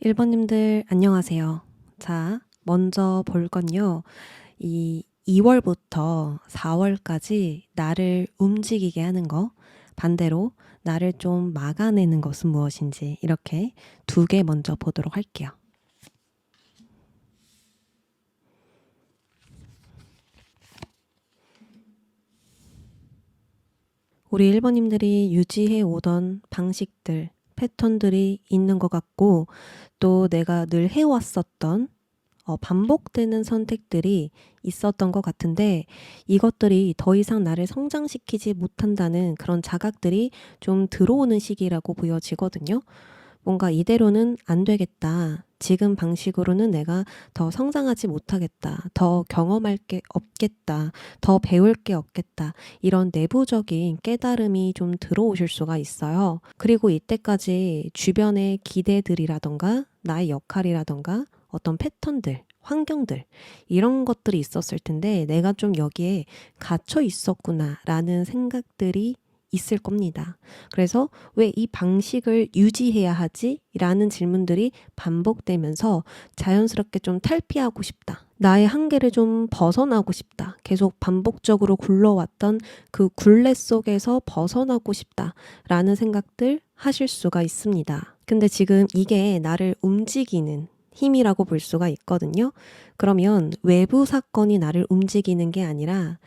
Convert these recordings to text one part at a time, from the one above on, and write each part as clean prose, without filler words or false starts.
1번님들 안녕하세요. 자, 먼저 볼 건요. 이 2월부터 4월까지 나를 움직이게 하는 거, 반대로 나를 좀 막아내는 것은 무엇인지 이렇게 두 개 먼저 보도록 할게요. 우리 1번님들이 유지해 오던 방식들, 패턴들이 있는 것 같고 또 내가 늘 해왔었던 반복되는 선택들이 있었던 것 같은데 이것들이 더 이상 나를 성장시키지 못한다는 그런 자각들이 좀 들어오는 시기라고 보여지거든요. 뭔가 이대로는 안 되겠다. 지금 방식으로는 내가 더 성장하지 못하겠다. 더 경험할 게 없겠다. 더 배울 게 없겠다. 이런 내부적인 깨달음이 좀 들어오실 수가 있어요. 그리고 이때까지 주변의 기대들이라던가 나의 역할이라던가 어떤 패턴들, 환경들 이런 것들이 있었을 텐데 내가 좀 여기에 갇혀 있었구나 라는 생각들이 있을 겁니다. 그래서 왜 이 방식을 유지해야 하지? 라는 질문들이 반복되면서 자연스럽게 좀 탈피하고 싶다. 나의 한계를 좀 벗어나고 싶다. 계속 반복적으로 굴러왔던 그 굴레 속에서 벗어나고 싶다. 라는 생각들 하실 수가 있습니다. 근데 지금 이게 나를 움직이는 힘이라고 볼 수가 있거든요. 그러면 외부 사건이 나를 움직이는 게 아니라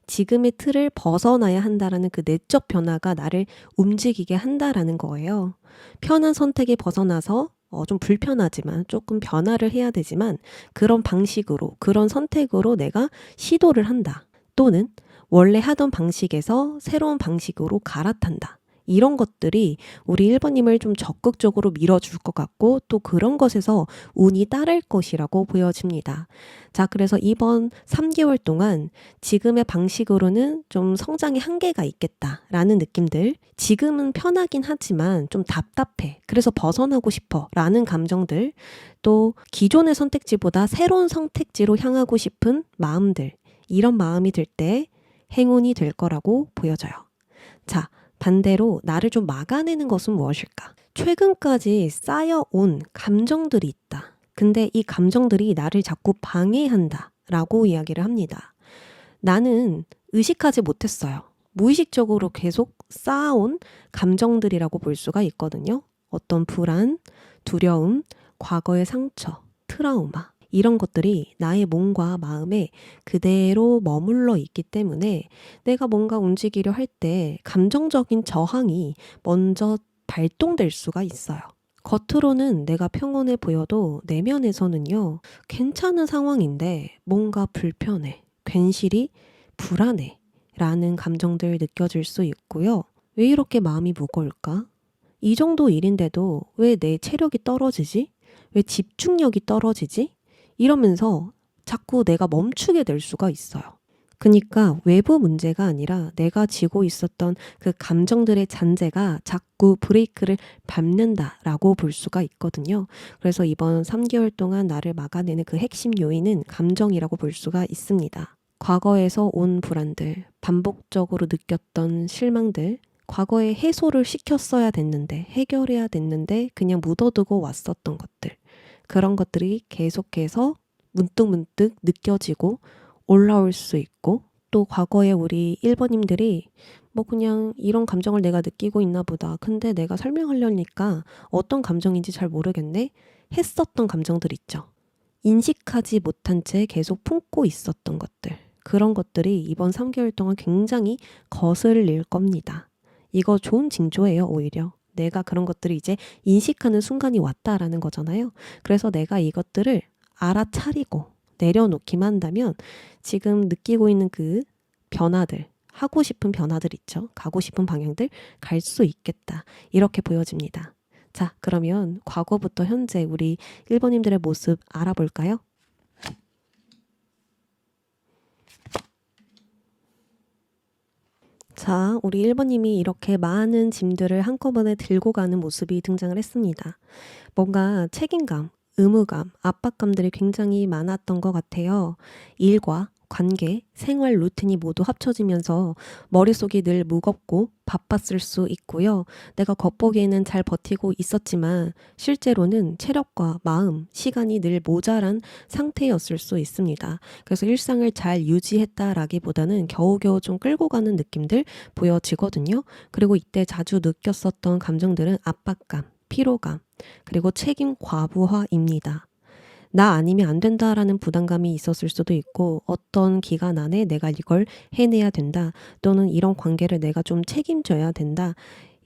지금의 틀을 벗어나야 한다라는 그 내적 변화가 나를 움직이게 한다라는 거예요. 편한 선택에 벗어나서 좀 불편하지만 조금 변화를 해야 되지만 그런 방식으로, 그런 선택으로 내가 시도를 한다. 또는 원래 하던 방식에서 새로운 방식으로 갈아탄다. 이런 것들이 우리 1번님을 좀 적극적으로 밀어줄 것 같고 또 그런 것에서 운이 따를 것이라고 보여집니다. 자, 그래서 이번 3개월 동안 지금의 방식으로는 좀 성장의 한계가 있겠다라는 느낌들, 지금은 편하긴 하지만 좀 답답해. 그래서 벗어나고 싶어. 라는 감정들, 또 기존의 선택지보다 새로운 선택지로 향하고 싶은 마음들, 이런 마음이 들 때 행운이 될 거라고 보여져요. 자, 반대로 나를 좀 막아내는 것은 무엇일까? 최근까지 쌓여온 감정들이 있다. 근데 이 감정들이 나를 자꾸 방해한다 라고 이야기를 합니다. 나는 의식하지 못했어요. 무의식적으로 계속 쌓아온 감정들이라고 볼 수가 있거든요. 어떤 불안, 두려움, 과거의 상처, 트라우마 이런 것들이 나의 몸과 마음에 그대로 머물러 있기 때문에 내가 뭔가 움직이려 할 때 감정적인 저항이 먼저 발동될 수가 있어요. 겉으로는 내가 평온해 보여도 내면에서는요, 괜찮은 상황인데 뭔가 불편해, 괜시리 불안해 라는 감정들 느껴질 수 있고요. 왜 이렇게 마음이 무거울까? 이 정도 일인데도 왜 내 체력이 떨어지지? 왜 집중력이 떨어지지? 이러면서 자꾸 내가 멈추게 될 수가 있어요. 그러니까 외부 문제가 아니라 내가 지고 있었던 그 감정들의 잔재가 자꾸 브레이크를 밟는다라고 볼 수가 있거든요. 그래서 이번 3개월 동안 나를 막아내는 그 핵심 요인은 감정이라고 볼 수가 있습니다. 과거에서 온 불안들, 반복적으로 느꼈던 실망들, 과거에 해소를 시켰어야 됐는데, 해결해야 됐는데 그냥 묻어두고 왔었던 것들, 그런 것들이 계속해서 문득문득 느껴지고 올라올 수 있고 또 과거에 우리 1번님들이 뭐 그냥 이런 감정을 내가 느끼고 있나 보다. 근데 내가 설명하려니까 어떤 감정인지 잘 모르겠네. 했었던 감정들 있죠. 인식하지 못한 채 계속 품고 있었던 것들. 그런 것들이 이번 3개월 동안 굉장히 거슬릴 겁니다. 이거 좋은 징조예요, 오히려. 내가 그런 것들을 이제 인식하는 순간이 왔다라는 거잖아요. 그래서 내가 이것들을 알아차리고 내려놓기만 한다면 지금 느끼고 있는 그 변화들, 하고 싶은 변화들 있죠. 가고 싶은 방향들 갈 수 있겠다. 이렇게 보여집니다. 자, 그러면 과거부터 현재 우리 1번님들의 모습 알아볼까요? 자, 우리 1번님이 이렇게 많은 짐들을 한꺼번에 들고 가는 모습이 등장을 했습니다. 뭔가 책임감, 의무감, 압박감들이 굉장히 많았던 것 같아요. 일과 관계, 생활 루틴이 모두 합쳐지면서 머릿속이 늘 무겁고 바빴을 수 있고요. 내가 겉보기에는 잘 버티고 있었지만 실제로는 체력과 마음, 시간이 늘 모자란 상태였을 수 있습니다. 그래서 일상을 잘 유지했다라기보다는 겨우겨우 좀 끌고 가는 느낌들 보여지거든요. 그리고 이때 자주 느꼈었던 감정들은 압박감, 피로감, 그리고 책임 과부하입니다. 나 아니면 안 된다라는 부담감이 있었을 수도 있고 어떤 기간 안에 내가 이걸 해내야 된다 또는 이런 관계를 내가 좀 책임져야 된다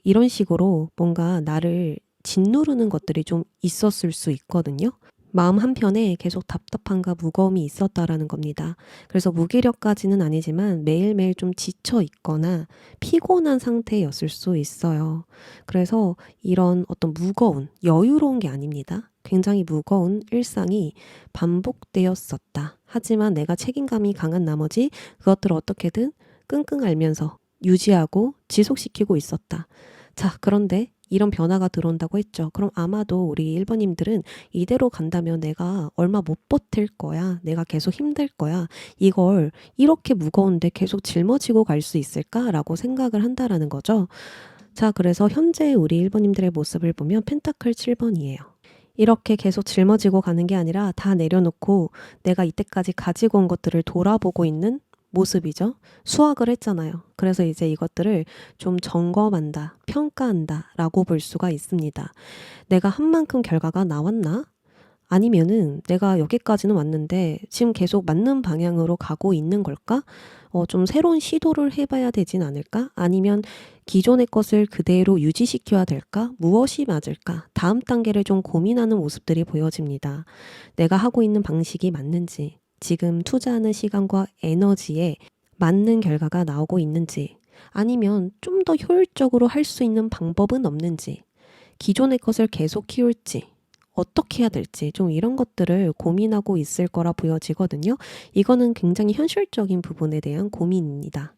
이런 식으로 뭔가 나를 짓누르는 것들이 좀 있었을 수 있거든요. 마음 한편에 계속 답답함과 무거움이 있었다라는 겁니다. 그래서 무기력까지는 아니지만 매일매일 좀 지쳐 있거나 피곤한 상태였을 수 있어요. 그래서 이런 어떤 무거운, 여유로운 게 아닙니다. 굉장히 무거운 일상이 반복되었었다. 하지만 내가 책임감이 강한 나머지 그것들을 어떻게든 끙끙 앓면서 유지하고 지속시키고 있었다. 자, 그런데 이런 변화가 들어온다고 했죠. 그럼 아마도 우리 1번님들은 이대로 간다면 내가 얼마 못 버틸 거야. 내가 계속 힘들 거야. 이걸 이렇게 무거운데 계속 짊어지고 갈 수 있을까라고 생각을 한다라는 거죠. 자, 그래서 현재 우리 1번님들의 모습을 보면 펜타클 7번이에요. 이렇게 계속 짊어지고 가는 게 아니라 다 내려놓고 내가 이때까지 가지고 온 것들을 돌아보고 있는 모습이죠. 수확을 했잖아요. 그래서 이제 이것들을 좀 점검한다, 평가한다 라고 볼 수가 있습니다. 내가 한 만큼 결과가 나왔나? 아니면은 내가 여기까지는 왔는데 지금 계속 맞는 방향으로 가고 있는 걸까? 좀 새로운 시도를 해봐야 되진 않을까? 아니면 기존의 것을 그대로 유지시켜야 될까? 무엇이 맞을까? 다음 단계를 좀 고민하는 모습들이 보여집니다. 내가 하고 있는 방식이 맞는지, 지금 투자하는 시간과 에너지에 맞는 결과가 나오고 있는지, 아니면 좀 더 효율적으로 할 수 있는 방법은 없는지, 기존의 것을 계속 키울지, 어떻게 해야 될지 좀 이런 것들을 고민하고 있을 거라 보여지거든요. 이거는 굉장히 현실적인 부분에 대한 고민입니다.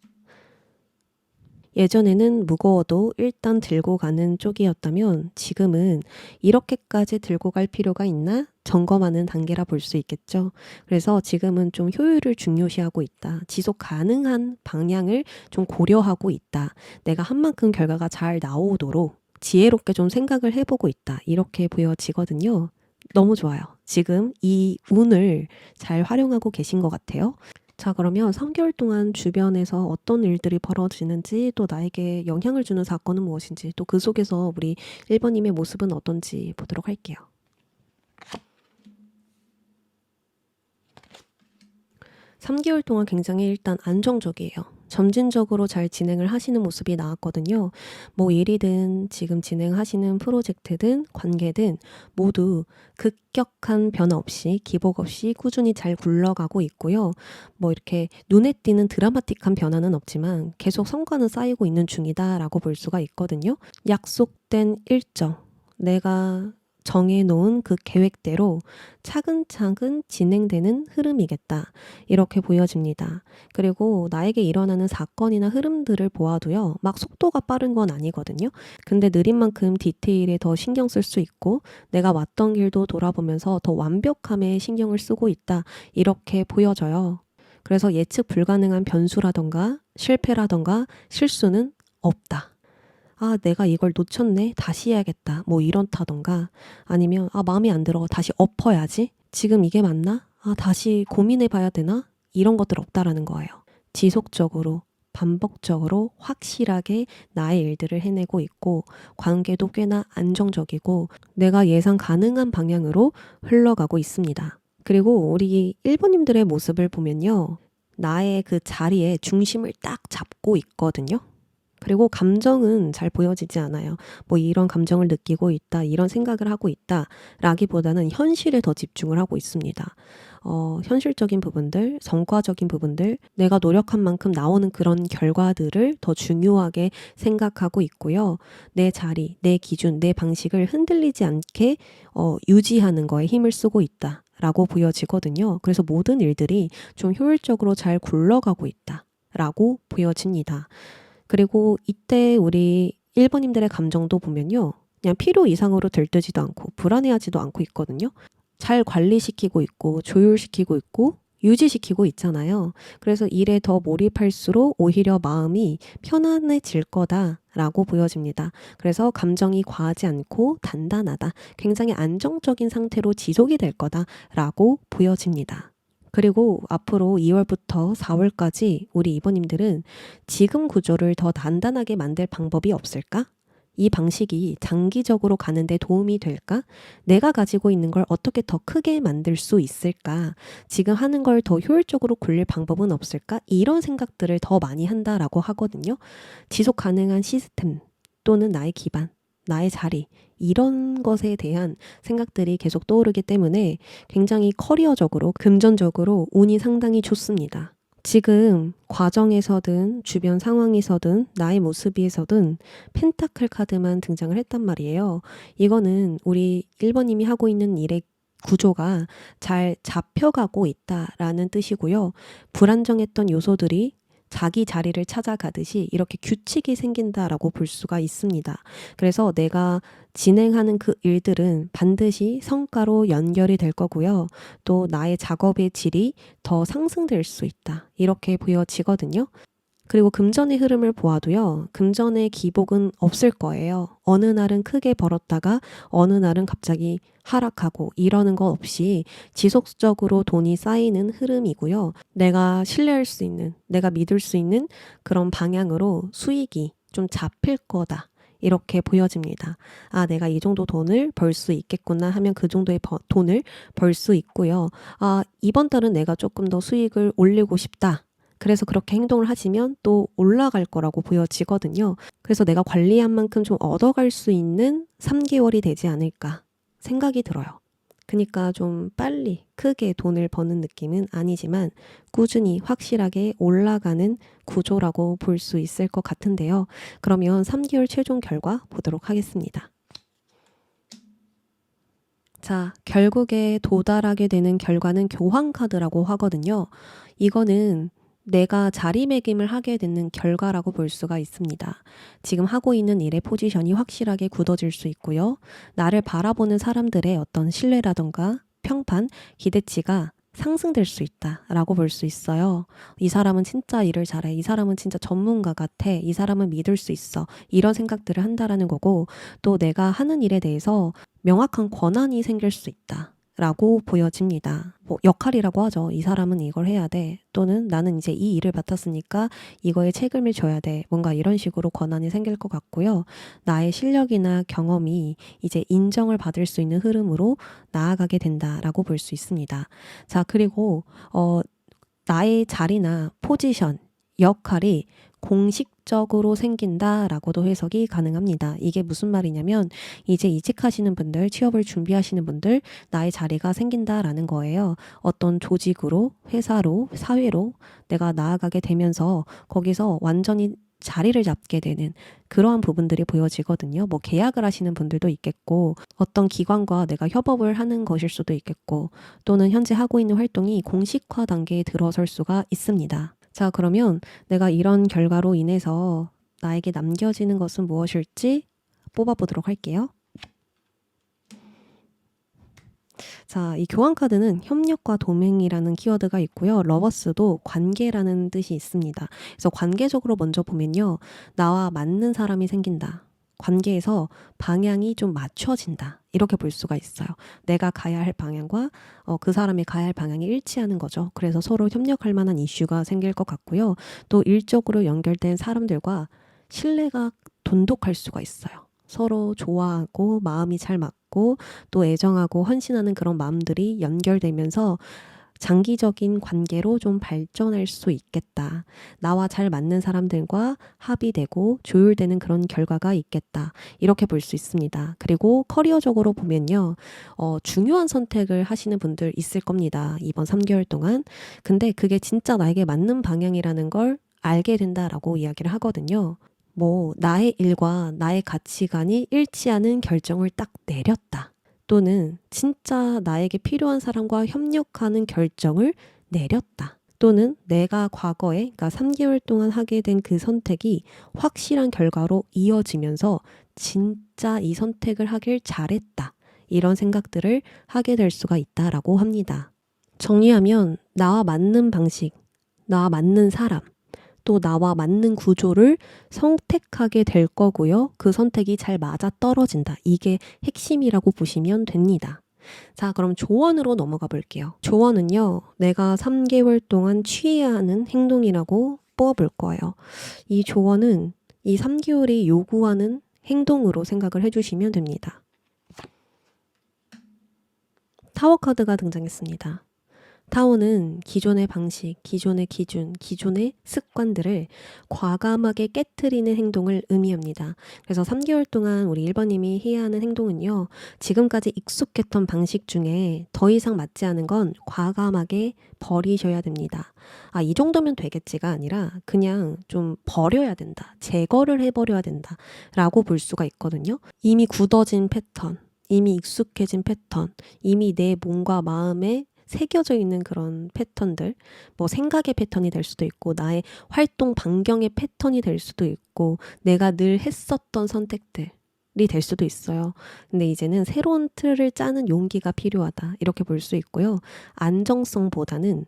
예전에는 무거워도 일단 들고 가는 쪽이었다면 지금은 이렇게까지 들고 갈 필요가 있나? 점검하는 단계라 볼 수 있겠죠. 그래서 지금은 좀 효율을 중요시하고 있다. 지속 가능한 방향을 좀 고려하고 있다. 내가 한 만큼 결과가 잘 나오도록 지혜롭게 좀 생각을 해보고 있다. 이렇게 보여지거든요. 너무 좋아요. 지금 이 운을 잘 활용하고 계신 것 같아요. 자, 그러면 3개월 동안 주변에서 어떤 일들이 벌어지는지 또 나에게 영향을 주는 사건은 무엇인지 또 그 속에서 우리 1번님의 모습은 어떤지 보도록 할게요. 3개월 동안 굉장히 일단 안정적이에요. 점진적으로 잘 진행을 하시는 모습이 나왔거든요. 뭐 일이든 지금 진행하시는 프로젝트든 관계든 모두 급격한 변화 없이 기복 없이 꾸준히 잘 굴러가고 있고요. 뭐 이렇게 눈에 띄는 드라마틱한 변화는 없지만 계속 성과는 쌓이고 있는 중이다라고 볼 수가 있거든요. 약속된 일정, 내가 정해놓은 그 계획대로 차근차근 진행되는 흐름이겠다. 이렇게 보여집니다. 그리고 나에게 일어나는 사건이나 흐름들을 보아도요. 막 속도가 빠른 건 아니거든요. 근데 느린 만큼 디테일에 더 신경 쓸 수 있고 내가 왔던 길도 돌아보면서 더 완벽함에 신경을 쓰고 있다. 이렇게 보여져요. 그래서 예측 불가능한 변수라던가 실패라던가 실수는 없다. 아, 내가 이걸 놓쳤네. 다시 해야겠다. 뭐 이렇다던가 아니면 아, 마음에 안 들어. 다시 엎어야지. 지금 이게 맞나? 아, 다시 고민해 봐야 되나? 이런 것들 없다라는 거예요. 지속적으로 반복적으로 확실하게 나의 일들을 해내고 있고 관계도 꽤나 안정적이고 내가 예상 가능한 방향으로 흘러가고 있습니다. 그리고 우리 일본님들의 모습을 보면요. 나의 그 자리에 중심을 딱 잡고 있거든요. 그리고 감정은 잘 보여지지 않아요. 뭐 이런 감정을 느끼고 있다, 이런 생각을 하고 있다 라기보다는 현실에 더 집중을 하고 있습니다. 현실적인 부분들, 성과적인 부분들, 내가 노력한 만큼 나오는 그런 결과들을 더 중요하게 생각하고 있고요. 내 자리, 내 기준, 내 방식을 흔들리지 않게 유지하는 거에 힘을 쓰고 있다 라고 보여지거든요. 그래서 모든 일들이 좀 효율적으로 잘 굴러가고 있다 라고 보여집니다. 그리고 이때 우리 일본인들의 감정도 보면요. 그냥 필요 이상으로 들뜨지도 않고 불안해하지도 않고 있거든요. 잘 관리시키고 있고 조율시키고 있고 유지시키고 있잖아요. 그래서 일에 더 몰입할수록 오히려 마음이 편안해질 거다라고 보여집니다. 그래서 감정이 과하지 않고 단단하다. 굉장히 안정적인 상태로 지속이 될 거다라고 보여집니다. 그리고 앞으로 2월부터 4월까지 우리 이번님들은 지금 구조를 더 단단하게 만들 방법이 없을까? 이 방식이 장기적으로 가는데 도움이 될까? 내가 가지고 있는 걸 어떻게 더 크게 만들 수 있을까? 지금 하는 걸 더 효율적으로 굴릴 방법은 없을까? 이런 생각들을 더 많이 한다라고 하거든요. 지속 가능한 시스템 또는 나의 기반, 나의 자리, 이런 것에 대한 생각들이 계속 떠오르기 때문에 굉장히 커리어적으로, 금전적으로 운이 상당히 좋습니다. 지금 과정에서든 주변 상황에서든 나의 모습에서든 펜타클 카드만 등장을 했단 말이에요. 이거는 우리 1번님이 하고 있는 일의 구조가 잘 잡혀가고 있다라는 뜻이고요. 불안정했던 요소들이 자기 자리를 찾아가듯이 이렇게 규칙이 생긴다라고 볼 수가 있습니다. 그래서 내가 진행하는 그 일들은 반드시 성과로 연결이 될 거고요. 또 나의 작업의 질이 더 상승될 수 있다. 이렇게 보여지거든요. 그리고 금전의 흐름을 보아도요. 금전의 기복은 없을 거예요. 어느 날은 크게 벌었다가 어느 날은 갑자기 하락하고 이러는 것 없이 지속적으로 돈이 쌓이는 흐름이고요. 내가 신뢰할 수 있는, 내가 믿을 수 있는 그런 방향으로 수익이 좀 잡힐 거다. 이렇게 보여집니다. 아, 내가 이 정도 돈을 벌 수 있겠구나 하면 그 정도의 돈을 벌 수 있고요. 아, 이번 달은 내가 조금 더 수익을 올리고 싶다. 그래서 그렇게 행동을 하시면 또 올라갈 거라고 보여지거든요. 그래서 내가 관리한 만큼 좀 얻어갈 수 있는 3개월이 되지 않을까 생각이 들어요. 그러니까 좀 빨리 크게 돈을 버는 느낌은 아니지만 꾸준히 확실하게 올라가는 구조라고 볼 수 있을 것 같은데요. 그러면 3개월 최종 결과 보도록 하겠습니다. 자, 결국에 도달하게 되는 결과는 교환 카드라고 하거든요. 이거는 내가 자리매김을 하게 되는 결과라고 볼 수가 있습니다. 지금 하고 있는 일의 포지션이 확실하게 굳어질 수 있고요. 나를 바라보는 사람들의 어떤 신뢰라던가 평판, 기대치가 상승될 수 있다라고 볼 수 있어요. 이 사람은 진짜 일을 잘해. 이 사람은 진짜 전문가 같아. 이 사람은 믿을 수 있어. 이런 생각들을 한다라는 거고, 또 내가 하는 일에 대해서 명확한 권한이 생길 수 있다. 라고 보여집니다. 뭐 역할이라고 하죠. 이 사람은 이걸 해야 돼. 또는 나는 이제 이 일을 맡았으니까 이거에 책임을 져야 돼. 뭔가 이런 식으로 권한이 생길 것 같고요. 나의 실력이나 경험이 이제 인정을 받을 수 있는 흐름으로 나아가게 된다라고 볼 수 있습니다. 자, 그리고 나의 자리나 포지션, 역할이 공식적으로 생긴다라고도 해석이 가능합니다. 이게 무슨 말이냐면 이제 이직하시는 분들, 취업을 준비하시는 분들 나의 자리가 생긴다라는 거예요. 어떤 조직으로, 회사로, 사회로 내가 나아가게 되면서 거기서 완전히 자리를 잡게 되는 그러한 부분들이 보여지거든요. 뭐 계약을 하시는 분들도 있겠고 어떤 기관과 내가 협업을 하는 것일 수도 있겠고 또는 현재 하고 있는 활동이 공식화 단계에 들어설 수가 있습니다. 자, 그러면 내가 이런 결과로 인해서 나에게 남겨지는 것은 무엇일지 뽑아보도록 할게요. 자, 이 교환 카드는 협력과 동행이라는 키워드가 있고요. 러버스도 관계라는 뜻이 있습니다. 그래서 관계적으로 먼저 보면요. 나와 맞는 사람이 생긴다. 관계에서 방향이 좀 맞춰진다. 이렇게 볼 수가 있어요. 내가 가야 할 방향과 그 사람이 가야 할 방향이 일치하는 거죠. 그래서 서로 협력할 만한 이슈가 생길 것 같고요. 또 일적으로 연결된 사람들과 신뢰가 돈독할 수가 있어요. 서로 좋아하고 마음이 잘 맞고 또 애정하고 헌신하는 그런 마음들이 연결되면서 장기적인 관계로 좀 발전할 수 있겠다. 나와 잘 맞는 사람들과 합의되고 조율되는 그런 결과가 있겠다. 이렇게 볼 수 있습니다. 그리고 커리어적으로 보면요. 중요한 선택을 하시는 분들 있을 겁니다. 이번 3개월 동안. 근데 그게 진짜 나에게 맞는 방향이라는 걸 알게 된다라고 이야기를 하거든요. 나의 일과 나의 가치관이 일치하는 결정을 딱 내렸다. 또는 진짜 나에게 필요한 사람과 협력하는 결정을 내렸다. 또는 내가 과거에, 그러니까 3개월 동안 하게 된 그 선택이 확실한 결과로 이어지면서 진짜 이 선택을 하길 잘했다. 이런 생각들을 하게 될 수가 있다라고 합니다. 정리하면 나와 맞는 방식, 나와 맞는 사람, 또 나와 맞는 구조를 선택하게 될 거고요. 그 선택이 잘 맞아떨어진다. 이게 핵심이라고 보시면 됩니다. 자, 그럼 조언으로 넘어가 볼게요. 조언은요, 내가 3개월 동안 취해야 하는 행동이라고 뽑아볼 거예요. 이 조언은 이 3개월이 요구하는 행동으로 생각을 해주시면 됩니다. 타워 카드가 등장했습니다. 타워는 기존의 방식, 기존의 기준, 기존의 습관들을 과감하게 깨트리는 행동을 의미합니다. 그래서 3개월 동안 우리 1번님이 해야 하는 행동은요. 지금까지 익숙했던 방식 중에 더 이상 맞지 않은 건 과감하게 버리셔야 됩니다. 이 정도면 되겠지가 아니라 그냥 좀 버려야 된다. 제거를 해버려야 된다. 라고 볼 수가 있거든요. 이미 굳어진 패턴, 이미 익숙해진 패턴, 이미 내 몸과 마음에 새겨져 있는 그런 패턴들, 생각의 패턴이 될 수도 있고 나의 활동 반경의 패턴이 될 수도 있고 내가 늘 했었던 선택들이 될 수도 있어요. 근데 이제는 새로운 틀을 짜는 용기가 필요하다. 이렇게 볼 수 있고요. 안정성보다는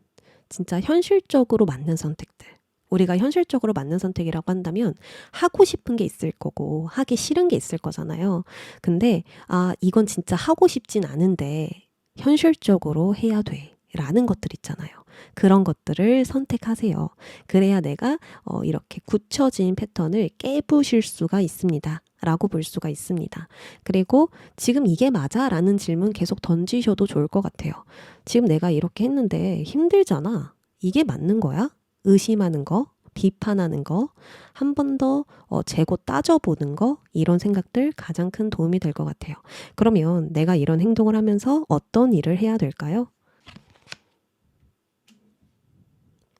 진짜 현실적으로 맞는 선택들. 우리가 현실적으로 맞는 선택이라고 한다면 하고 싶은 게 있을 거고 하기 싫은 게 있을 거잖아요. 근데 이건 진짜 하고 싶진 않은데 현실적으로 해야 돼 라는 것들 있잖아요. 그런 것들을 선택하세요. 그래야 내가 이렇게 굳혀진 패턴을 깨부실 수가 있습니다. 라고 볼 수가 있습니다. 그리고 지금 이게 맞아? 라는 질문 계속 던지셔도 좋을 것 같아요. 지금 내가 이렇게 했는데 힘들잖아. 이게 맞는 거야? 의심하는 거, 비판하는 거, 한 번 더 재고 따져보는 거, 이런 생각들 가장 큰 도움이 될 것 같아요. 그러면 내가 이런 행동을 하면서 어떤 일을 해야 될까요?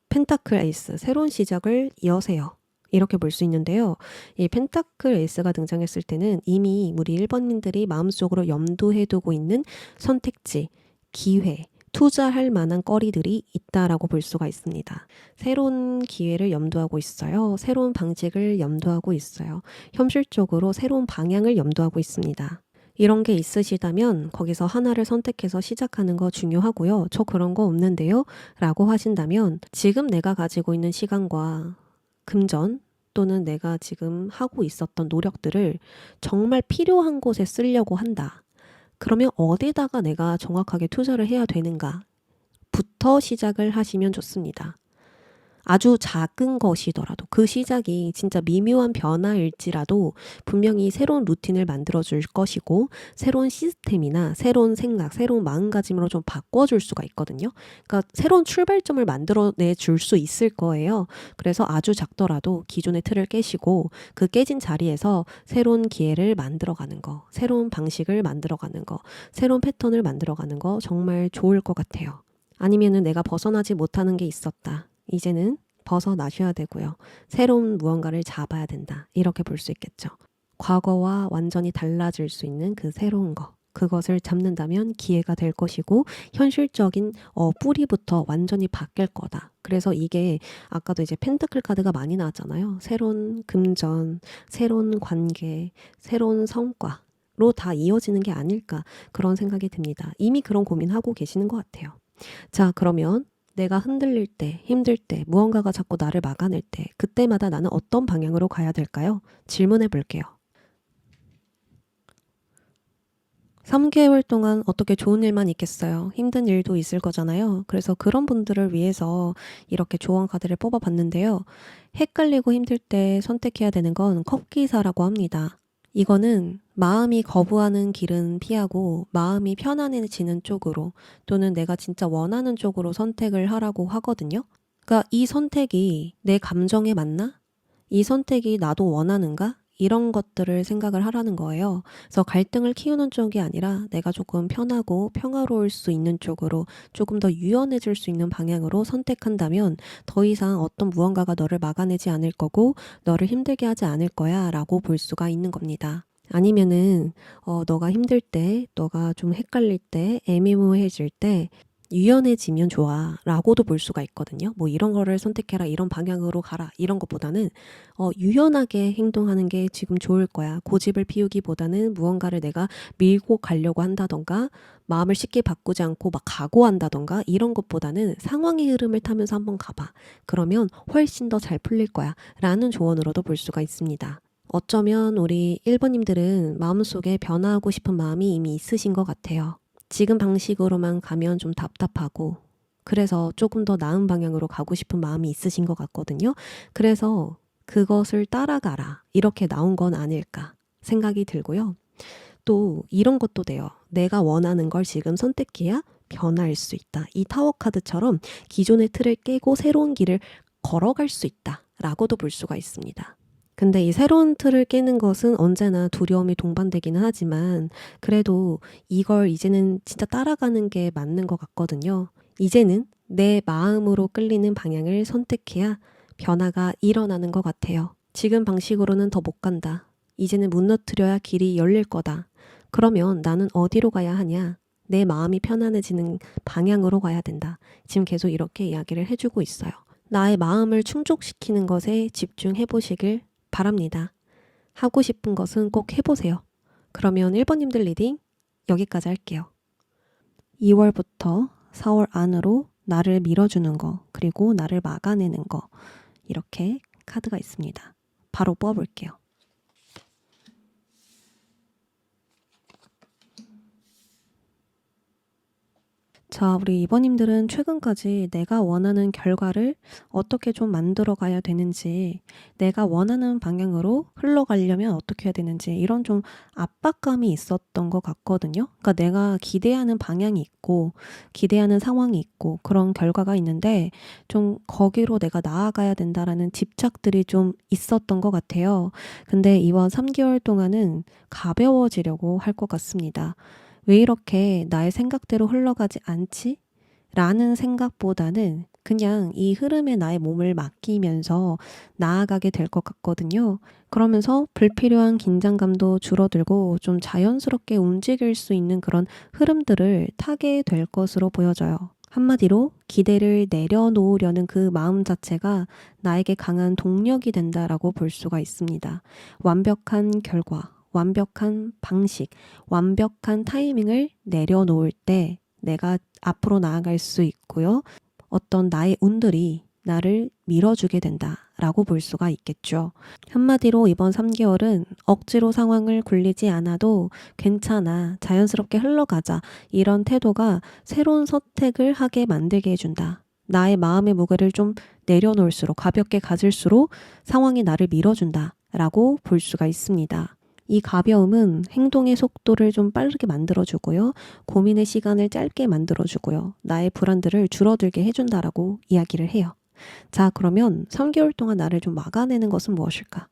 펜타클 에이스, 새로운 시작을 여세요. 이렇게 볼 수 있는데요. 이 펜타클 에이스가 등장했을 때는 이미 우리 1번님들이 마음속으로 염두해 두고 있는 선택지, 기회, 투자할 만한 거리들이 있다라고 볼 수가 있습니다. 새로운 기회를 염두하고 있어요. 새로운 방식을 염두하고 있어요. 현실적으로 새로운 방향을 염두하고 있습니다. 이런 게 있으시다면 거기서 하나를 선택해서 시작하는 거 중요하고요. 저 그런 거 없는데요? 라고 하신다면 지금 내가 가지고 있는 시간과 금전 또는 내가 지금 하고 있었던 노력들을 정말 필요한 곳에 쓰려고 한다. 그러면 어디다가 내가 정확하게 투자를 해야 되는가부터 시작을 하시면 좋습니다. 아주 작은 것이더라도 그 시작이 진짜 미묘한 변화일지라도 분명히 새로운 루틴을 만들어줄 것이고 새로운 시스템이나 새로운 생각, 새로운 마음가짐으로 좀 바꿔줄 수가 있거든요. 그러니까 새로운 출발점을 만들어내 줄 수 있을 거예요. 그래서 아주 작더라도 기존의 틀을 깨시고 그 깨진 자리에서 새로운 기회를 만들어가는 거, 새로운 방식을 만들어가는 거, 새로운 패턴을 만들어가는 거 정말 좋을 것 같아요. 아니면은 내가 벗어나지 못하는 게 있었다. 이제는 벗어나셔야 되고요. 새로운 무언가를 잡아야 된다. 이렇게 볼 수 있겠죠. 과거와 완전히 달라질 수 있는 그 새로운 거. 그것을 잡는다면 기회가 될 것이고 현실적인 뿌리부터 완전히 바뀔 거다. 그래서 이게 아까도 이제 펜타클 카드가 많이 나왔잖아요. 새로운 금전, 새로운 관계, 새로운 성과로 다 이어지는 게 아닐까 그런 생각이 듭니다. 이미 그런 고민하고 계시는 것 같아요. 자, 그러면 내가 흔들릴 때, 힘들 때, 무언가가 자꾸 나를 막아낼 때, 그때마다 나는 어떤 방향으로 가야 될까요? 질문해 볼게요. 3개월 동안 어떻게 좋은 일만 있겠어요. 힘든 일도 있을 거잖아요. 그래서 그런 분들을 위해서 이렇게 조언 카드를 뽑아 봤는데요. 헷갈리고 힘들 때 선택해야 되는 건 컵기사라고 합니다. 이거는 마음이 거부하는 길은 피하고 마음이 편안해지는 쪽으로 또는 내가 진짜 원하는 쪽으로 선택을 하라고 하거든요. 그러니까 이 선택이 내 감정에 맞나? 이 선택이 나도 원하는가? 이런 것들을 생각을 하라는 거예요. 그래서 갈등을 키우는 쪽이 아니라 내가 조금 편하고 평화로울 수 있는 쪽으로 조금 더 유연해질 수 있는 방향으로 선택한다면 더 이상 어떤 무언가가 너를 막아내지 않을 거고 너를 힘들게 하지 않을 거야 라고 볼 수가 있는 겁니다. 아니면은 너가 힘들 때, 너가 좀 헷갈릴 때, 애매모호해질 때 유연해지면 좋아 라고도 볼 수가 있거든요. 뭐 이런 거를 선택해라, 이런 방향으로 가라 이런 것보다는 유연하게 행동하는 게 지금 좋을 거야. 고집을 피우기보다는 무언가를 내가 밀고 가려고 한다던가 마음을 쉽게 바꾸지 않고 막 각오한다던가 이런 것보다는 상황의 흐름을 타면서 한번 가봐. 그러면 훨씬 더 잘 풀릴 거야 라는 조언으로도 볼 수가 있습니다. 어쩌면 우리 1번님들은 마음속에 변화하고 싶은 마음이 이미 있으신 것 같아요. 지금 방식으로만 가면 좀 답답하고 그래서 조금 더 나은 방향으로 가고 싶은 마음이 있으신 것 같거든요. 그래서 그것을 따라가라 이렇게 나온 건 아닐까 생각이 들고요. 또 이런 것도 돼요. 내가 원하는 걸 지금 선택해야 변화할 수 있다. 이 타워 카드처럼 기존의 틀을 깨고 새로운 길을 걸어갈 수 있다 라고도 볼 수가 있습니다. 근데 이 새로운 틀을 깨는 것은 언제나 두려움이 동반되기는 하지만 그래도 이걸 이제는 진짜 따라가는 게 맞는 것 같거든요. 이제는 내 마음으로 끌리는 방향을 선택해야 변화가 일어나는 것 같아요. 지금 방식으로는 더 못 간다. 이제는 무너뜨려야 길이 열릴 거다. 그러면 나는 어디로 가야 하냐? 내 마음이 편안해지는 방향으로 가야 된다. 지금 계속 이렇게 이야기를 해주고 있어요. 나의 마음을 충족시키는 것에 집중해 보시길 바랍니다. 하고 싶은 것은 꼭 해보세요. 그러면 1번님들 리딩 여기까지 할게요. 2월부터 4월 안으로 나를 밀어주는 거, 그리고 나를 막아내는 거, 이렇게 카드가 있습니다. 바로 뽑아볼게요. 자, 우리 2번님들은 최근까지 내가 원하는 결과를 어떻게 좀 만들어 가야 되는지, 내가 원하는 방향으로 흘러가려면 어떻게 해야 되는지 이런 좀 압박감이 있었던 것 같거든요. 그러니까 내가 기대하는 방향이 있고 기대하는 상황이 있고 그런 결과가 있는데 좀 거기로 내가 나아가야 된다라는 집착들이 좀 있었던 것 같아요. 근데 이번 3개월 동안은 가벼워지려고 할 것 같습니다. 왜 이렇게 나의 생각대로 흘러가지 않지? 라는 생각보다는 그냥 이 흐름에 나의 몸을 맡기면서 나아가게 될 것 같거든요. 그러면서 불필요한 긴장감도 줄어들고 좀 자연스럽게 움직일 수 있는 그런 흐름들을 타게 될 것으로 보여져요. 한마디로 기대를 내려놓으려는 그 마음 자체가 나에게 강한 동력이 된다라고 볼 수가 있습니다. 완벽한 결과, 완벽한 방식, 완벽한 타이밍을 내려놓을 때 내가 앞으로 나아갈 수 있고요. 어떤 나의 운들이 나를 밀어주게 된다라고 볼 수가 있겠죠. 한마디로 이번 3개월은 억지로 상황을 굴리지 않아도 괜찮아, 자연스럽게 흘러가자 이런 태도가 새로운 선택을 하게 만들게 해준다. 나의 마음의 무게를 좀 내려놓을수록 가볍게 가질수록 상황이 나를 밀어준다 라고 볼 수가 있습니다. 이 가벼움은 행동의 속도를 좀 빠르게 만들어주고요. 고민의 시간을 짧게 만들어주고요. 나의 불안들을 줄어들게 해준다라고 이야기를 해요. 자, 그러면 3개월 동안 나를 좀 막아내는 것은 무엇일까?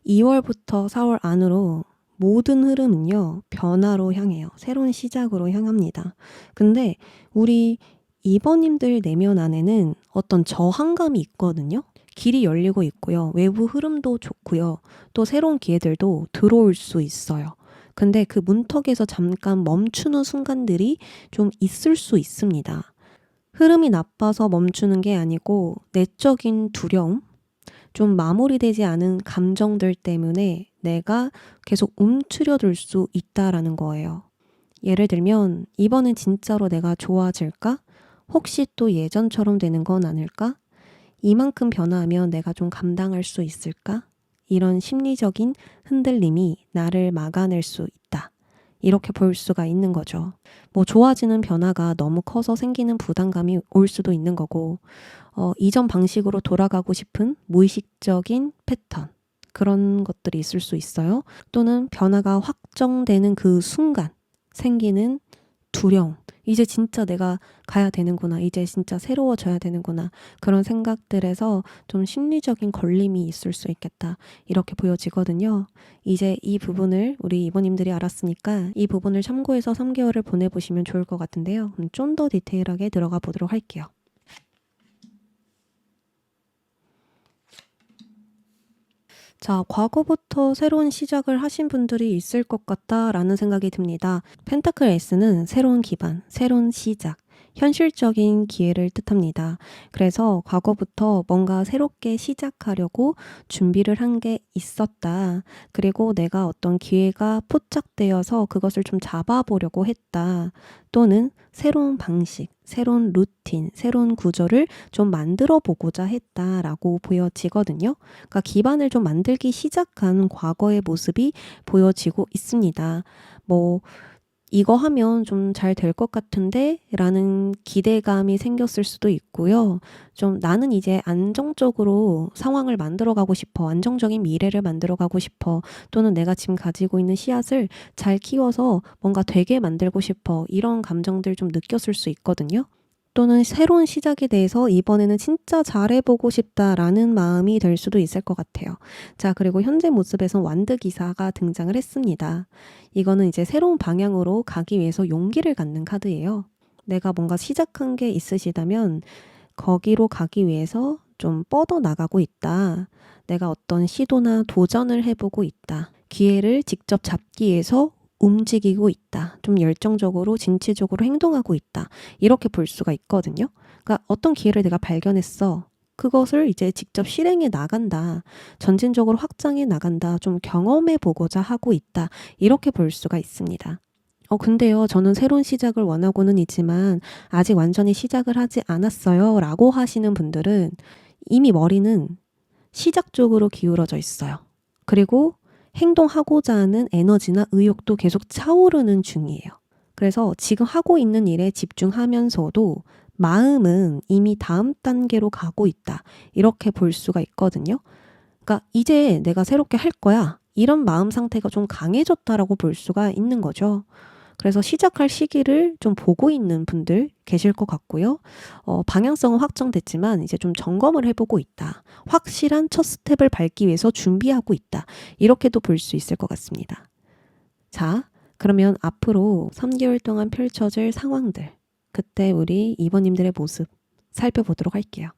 2월부터 4월 안으로 모든 흐름은요, 변화로 향해요. 새로운 시작으로 향합니다. 근데 우리 2번님들 내면 안에는 어떤 저항감이 있거든요. 길이 열리고 있고요. 외부 흐름도 좋고요. 또 새로운 기회들도 들어올 수 있어요. 근데 그 문턱에서 잠깐 멈추는 순간들이 좀 있을 수 있습니다. 흐름이 나빠서 멈추는 게 아니고 내적인 두려움, 좀 마무리되지 않은 감정들 때문에 내가 계속 움츠려들 수 있다라는 거예요. 예를 들면 이번엔 진짜로 내가 좋아질까? 혹시 또 예전처럼 되는 건 아닐까? 이만큼 변화하면 내가 좀 감당할 수 있을까? 이런 심리적인 흔들림이 나를 막아낼 수 있다. 이렇게 볼 수가 있는 거죠. 뭐 좋아지는 변화가 너무 커서 생기는 부담감이 올 수도 있는 거고, 이전 방식으로 돌아가고 싶은 무의식적인 패턴, 그런 것들이 있을 수 있어요. 또는 변화가 확정되는 그 순간 생기는 두려움. 이제 진짜 내가 가야 되는구나. 이제 진짜 새로워져야 되는구나. 그런 생각들에서 좀 심리적인 걸림이 있을 수 있겠다. 이렇게 보여지거든요. 이제 이 부분을 우리 이모님들이 알았으니까 이 부분을 참고해서 3개월을 보내보시면 좋을 것 같은데요. 좀 더 디테일하게 들어가 보도록 할게요. 자, 과거부터 새로운 시작을 하신 분들이 있을 것 같다라는 생각이 듭니다. 펜타클 에이스는 새로운 기반, 새로운 시작, 현실적인 기회를 뜻합니다. 그래서 과거부터 뭔가 새롭게 시작하려고 준비를 한 게 있었다. 그리고 내가 어떤 기회가 포착되어서 그것을 좀 잡아보려고 했다. 또는 새로운 방식, 새로운 루틴, 새로운 구조를 좀 만들어 보고자 했다라고 보여지거든요. 그러니까 기반을 좀 만들기 시작한 과거의 모습이 보여지고 있습니다. 뭐 이거 하면 좀 잘 될 것 같은데 라는 기대감이 생겼을 수도 있고요. 좀 나는 이제 안정적으로 상황을 만들어 가고 싶어. 안정적인 미래를 만들어 가고 싶어. 또는 내가 지금 가지고 있는 씨앗을 잘 키워서 뭔가 되게 만들고 싶어. 이런 감정들 좀 느꼈을 수 있거든요. 또는 새로운 시작에 대해서 이번에는 진짜 잘해보고 싶다라는 마음이 들 수도 있을 것 같아요. 자, 그리고 현재 모습에선 완드 기사가 등장을 했습니다. 이거는 이제 새로운 방향으로 가기 위해서 용기를 갖는 카드예요. 내가 뭔가 시작한 게 있으시다면 거기로 가기 위해서 좀 뻗어나가고 있다. 내가 어떤 시도나 도전을 해보고 있다. 기회를 직접 잡기 위해서 움직이고 있다. 좀 열정적으로 진취적으로 행동하고 있다. 이렇게 볼 수가 있거든요. 그러니까 어떤 기회를 내가 발견했어. 그것을 이제 직접 실행해 나간다. 점진적으로 확장해 나간다. 좀 경험해 보고자 하고 있다. 이렇게 볼 수가 있습니다. 근데요, 저는 새로운 시작을 원하고는 있지만 아직 완전히 시작을 하지 않았어요. 라고 하시는 분들은 이미 머리는 시작 쪽으로 기울어져 있어요. 그리고 행동하고자 하는 에너지나 의욕도 계속 차오르는 중이에요. 그래서 지금 하고 있는 일에 집중하면서도 마음은 이미 다음 단계로 가고 있다. 이렇게 볼 수가 있거든요. 그러니까 이제 내가 새롭게 할 거야. 이런 마음 상태가 좀 강해졌다라고 볼 수가 있는 거죠. 그래서 시작할 시기를 좀 보고 있는 분들 계실 것 같고요. 방향성은 확정됐지만 이제 좀 점검을 해보고 있다. 확실한 첫 스텝을 밟기 위해서 준비하고 있다. 이렇게도 볼 수 있을 것 같습니다. 자, 그러면 앞으로 3개월 동안 펼쳐질 상황들, 그때 우리 이번님들의 모습 살펴보도록 할게요.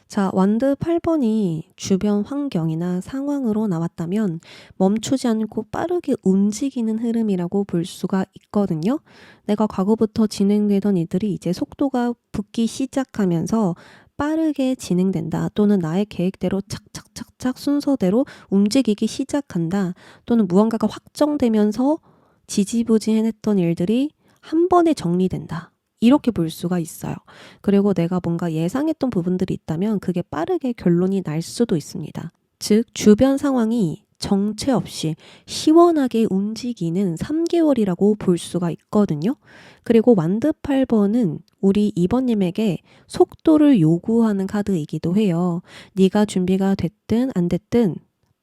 자, 완드 8번이 주변 환경이나 상황으로 나왔다면 멈추지 않고 빠르게 움직이는 흐름이라고 볼 수가 있거든요. 내가 과거부터 진행되던 일들이 이제 속도가 붙기 시작하면서 빠르게 진행된다. 또는 나의 계획대로 착착착착 순서대로 움직이기 시작한다. 또는 무언가가 확정되면서 지지부진했던 일들이 한 번에 정리된다. 이렇게 볼 수가 있어요. 그리고 내가 뭔가 예상했던 부분들이 있다면 그게 빠르게 결론이 날 수도 있습니다. 즉, 주변 상황이 정체 없이 시원하게 움직이는 3개월이라고 볼 수가 있거든요. 그리고 완드 8번은 우리 2번님에게 속도를 요구하는 카드이기도 해요. 네가 준비가 됐든 안 됐든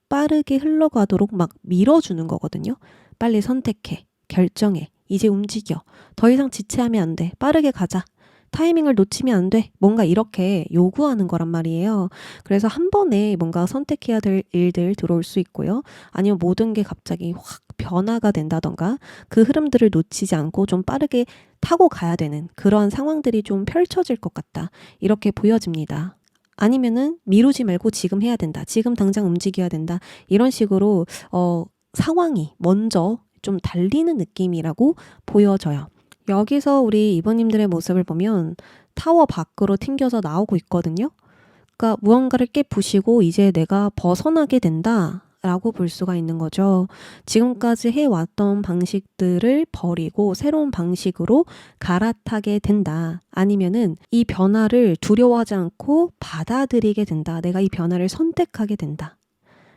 빠르게 흘러가도록 막 밀어주는 거거든요. 빨리 선택해, 결정해, 이제 움직여. 더 이상 지체하면 안 돼. 빠르게 가자. 타이밍을 놓치면 안 돼. 뭔가 이렇게 요구하는 거란 말이에요. 그래서 한 번에 뭔가 선택해야 될 일들 들어올 수 있고요. 아니면 모든 게 갑자기 확 변화가 된다던가 그 흐름들을 놓치지 않고 좀 빠르게 타고 가야 되는 그런 상황들이 좀 펼쳐질 것 같다. 이렇게 보여집니다. 아니면은 미루지 말고 지금 해야 된다. 지금 당장 움직여야 된다. 이런 식으로 상황이 먼저 좀 달리는 느낌이라고 보여져요. 여기서 우리 이번님들의 모습을 보면 타워 밖으로 튕겨서 나오고 있거든요. 그러니까 무언가를 깨부시고 이제 내가 벗어나게 된다 라고 볼 수가 있는 거죠. 지금까지 해왔던 방식들을 버리고 새로운 방식으로 갈아타게 된다. 아니면은 이 변화를 두려워하지 않고 받아들이게 된다. 내가 이 변화를 선택하게 된다.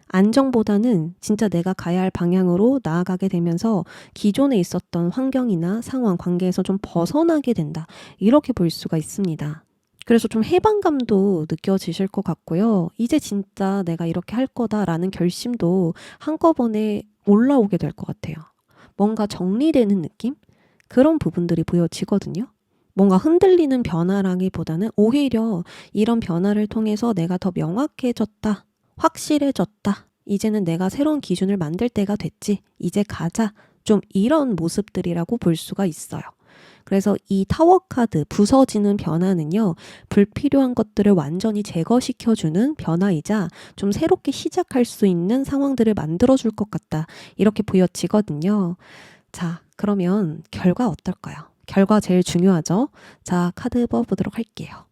안정보다는 진짜 내가 가야 할 방향으로 나아가게 되면서 기존에 있었던 환경이나 상황, 관계에서 좀 벗어나게 된다. 이렇게 볼 수가 있습니다. 그래서 좀 해방감도 느껴지실 것 같고요. 이제 진짜 내가 이렇게 할 거다라는 결심도 한꺼번에 올라오게 될 것 같아요. 뭔가 정리되는 느낌? 그런 부분들이 보여지거든요. 뭔가 흔들리는 변화라기보다는 오히려 이런 변화를 통해서 내가 더 명확해졌다. 확실해졌다. 이제는 내가 새로운 기준을 만들 때가 됐지. 이제 가자. 좀 이런 모습들이라고 볼 수가 있어요. 그래서 이 타워 카드 부서지는 변화는요. 불필요한 것들을 완전히 제거시켜주는 변화이자 좀 새롭게 시작할 수 있는 상황들을 만들어줄 것 같다. 이렇게 보여지거든요. 자, 그러면 결과 어떨까요? 결과 제일 중요하죠? 자, 카드 뽑아보도록 할게요.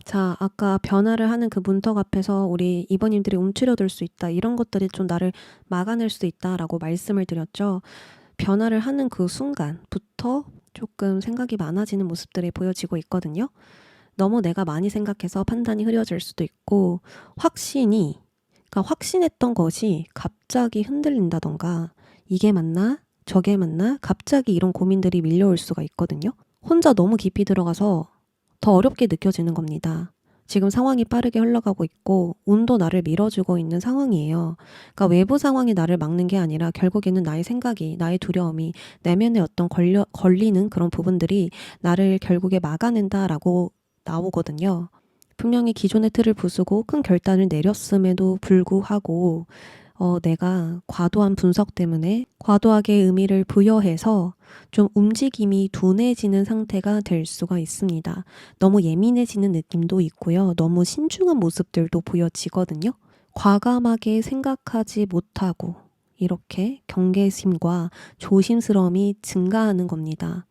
자, 아까 변화를 하는 그 문턱 앞에서 우리 이번님들이 움츠려들 수 있다. 이런 것들이 좀 나를 막아낼 수 있다라고 말씀을 드렸죠. 변화를 하는 그 순간부터 조금 생각이 많아지는 모습들이 보여지고 있거든요. 너무 내가 많이 생각해서 판단이 흐려질 수도 있고 그러니까 확신했던 것이 갑자기 흔들린다던가 이게 맞나? 저게 맞나? 갑자기 이런 고민들이 밀려올 수가 있거든요. 혼자 너무 깊이 들어가서 더 어렵게 느껴지는 겁니다. 지금 상황이 빠르게 흘러가고 있고 운도 나를 밀어주고 있는 상황이에요. 그러니까 외부 상황이 나를 막는 게 아니라 결국에는 나의 생각이, 나의 두려움이, 내면에 어떤 걸리는 그런 부분들이 나를 결국에 막아낸다라고 나오거든요. 분명히 기존의 틀을 부수고 큰 결단을 내렸음에도 불구하고 내가 과도한 분석 때문에 과도하게 의미를 부여해서 좀 움직임이 둔해지는 상태가 될 수가 있습니다. 너무 예민해지는 느낌도 있고요. 너무 신중한 모습들도 보여지거든요. 과감하게 생각하지 못하고 이렇게 경계심과 조심스러움이 증가하는 겁니다.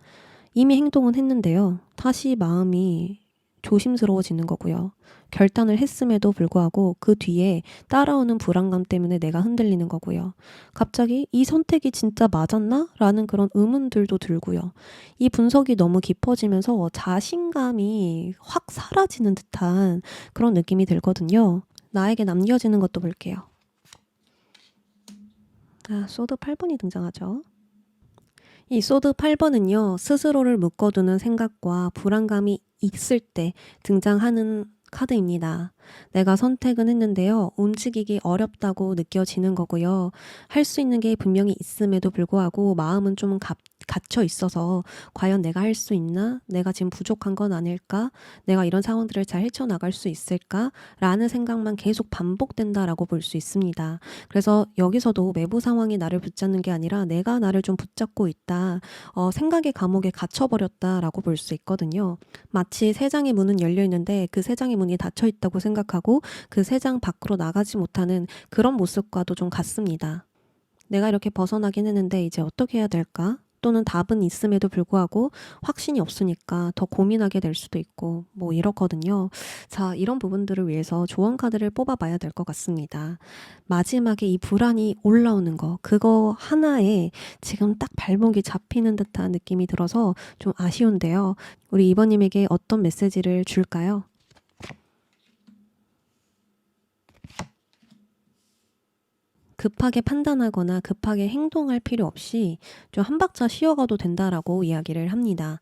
이미 행동은 했는데요. 다시 마음이 조심스러워지는 거고요. 결단을 했음에도 불구하고 그 뒤에 따라오는 불안감 때문에 내가 흔들리는 거고요. 갑자기 이 선택이 진짜 맞았나? 라는 그런 의문들도 들고요. 이 분석이 너무 깊어지면서 자신감이 확 사라지는 듯한 그런 느낌이 들거든요. 나에게 남겨지는 것도 볼게요. 소드 8번이 등장하죠. 이 소드 8번은요. 스스로를 묶어두는 생각과 불안감이 있을 때 등장하는 카드입니다. 내가 선택은 했는데요. 움직이기 어렵다고 느껴지는 거고요. 할 수 있는 게 분명히 있음에도 불구하고 마음은 좀 갇혀 있어서 과연 내가 할 수 있나? 내가 지금 부족한 건 아닐까? 내가 이런 상황들을 잘 헤쳐나갈 수 있을까? 라는 생각만 계속 반복된다라고 볼 수 있습니다. 그래서 여기서도 외부 상황이 나를 붙잡는 게 아니라 내가 나를 좀 붙잡고 있다. 생각의 감옥에 갇혀버렸다라고 볼 수 있거든요. 마치 세 장의 문은 열려 있는데 그 세 장의 문이 닫혀 있다고 생각하고 그 세 장 밖으로 나가지 못하는 그런 모습과도 좀 같습니다. 내가 이렇게 벗어나긴 했는데 이제 어떻게 해야 될까? 또는 답은 있음에도 불구하고 확신이 없으니까 더 고민하게 될 수도 있고 뭐 이렇거든요. 자, 이런 부분들을 위해서 조언 카드를 뽑아봐야 될 것 같습니다. 마지막에 이 불안이 올라오는 거 그거 하나에 지금 딱 발목이 잡히는 듯한 느낌이 들어서 좀 아쉬운데요. 우리 이번님에게 어떤 메시지를 줄까요? 급하게 판단하거나 급하게 행동할 필요 없이 좀 한 박자 쉬어가도 된다라고 이야기를 합니다.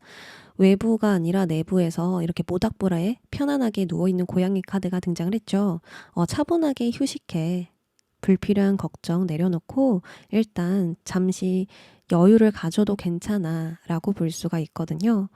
외부가 아니라 내부에서 이렇게 모닥불화에 편안하게 누워있는 고양이 카드가 등장을 했죠. 차분하게 휴식해. 불필요한 걱정 내려놓고 일단 잠시 여유를 가져도 괜찮아 라고 볼 수가 있거든요.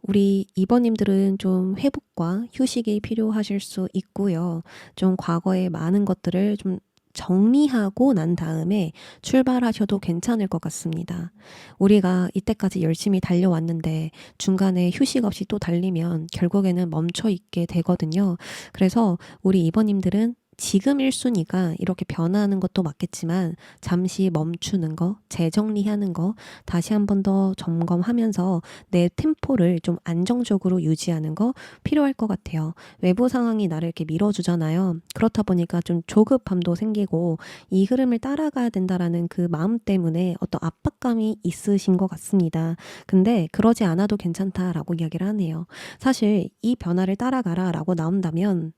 우리 이번님들은 좀 회복과 휴식이 필요하실 수 있고요. 좀 과거의 많은 것들을 좀 정리하고 난 다음에 출발하셔도 괜찮을 것 같습니다. 우리가 이때까지 열심히 달려왔는데 중간에 휴식 없이 또 달리면 결국에는 멈춰 있게 되거든요. 그래서 우리 이번님들은 지금 1순위가 이렇게 변화하는 것도 맞겠지만 잠시 멈추는 거, 재정리하는 거, 다시 한 번 더 점검하면서 내 템포를 좀 안정적으로 유지하는 거 필요할 것 같아요. 외부 상황이 나를 이렇게 밀어주잖아요. 그렇다 보니까 좀 조급함도 생기고 이 흐름을 따라가야 된다라는 그 마음 때문에 어떤 압박감이 있으신 것 같습니다. 근데 그러지 않아도 괜찮다라고 이야기를 하네요. 사실 이 변화를 따라가라 라고 나온다면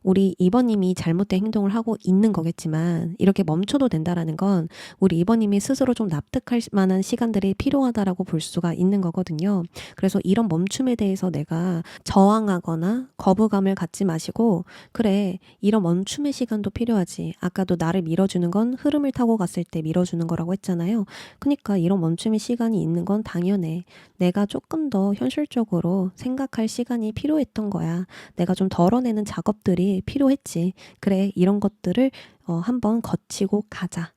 우리 2번님이 잘못된 행동을 하고 있는 거겠지만 이렇게 멈춰도 된다라는 건 우리 2번님이 스스로 좀 납득할 만한 시간들이 필요하다라고 볼 수가 있는 거거든요. 그래서 이런 멈춤에 대해서 내가 저항하거나 거부감을 갖지 마시고 그래 이런 멈춤의 시간도 필요하지. 아까도 나를 밀어주는 건 흐름을 타고 갔을 때 밀어주는 거라고 했잖아요. 그러니까 이런 멈춤의 시간이 있는 건 당연해. 내가 조금 더 현실적으로 생각할 시간이 필요했던 거야. 내가 좀 덜어내는 작업들이 필요했지. 그래, 이런 것들을 한번 거치고 가자.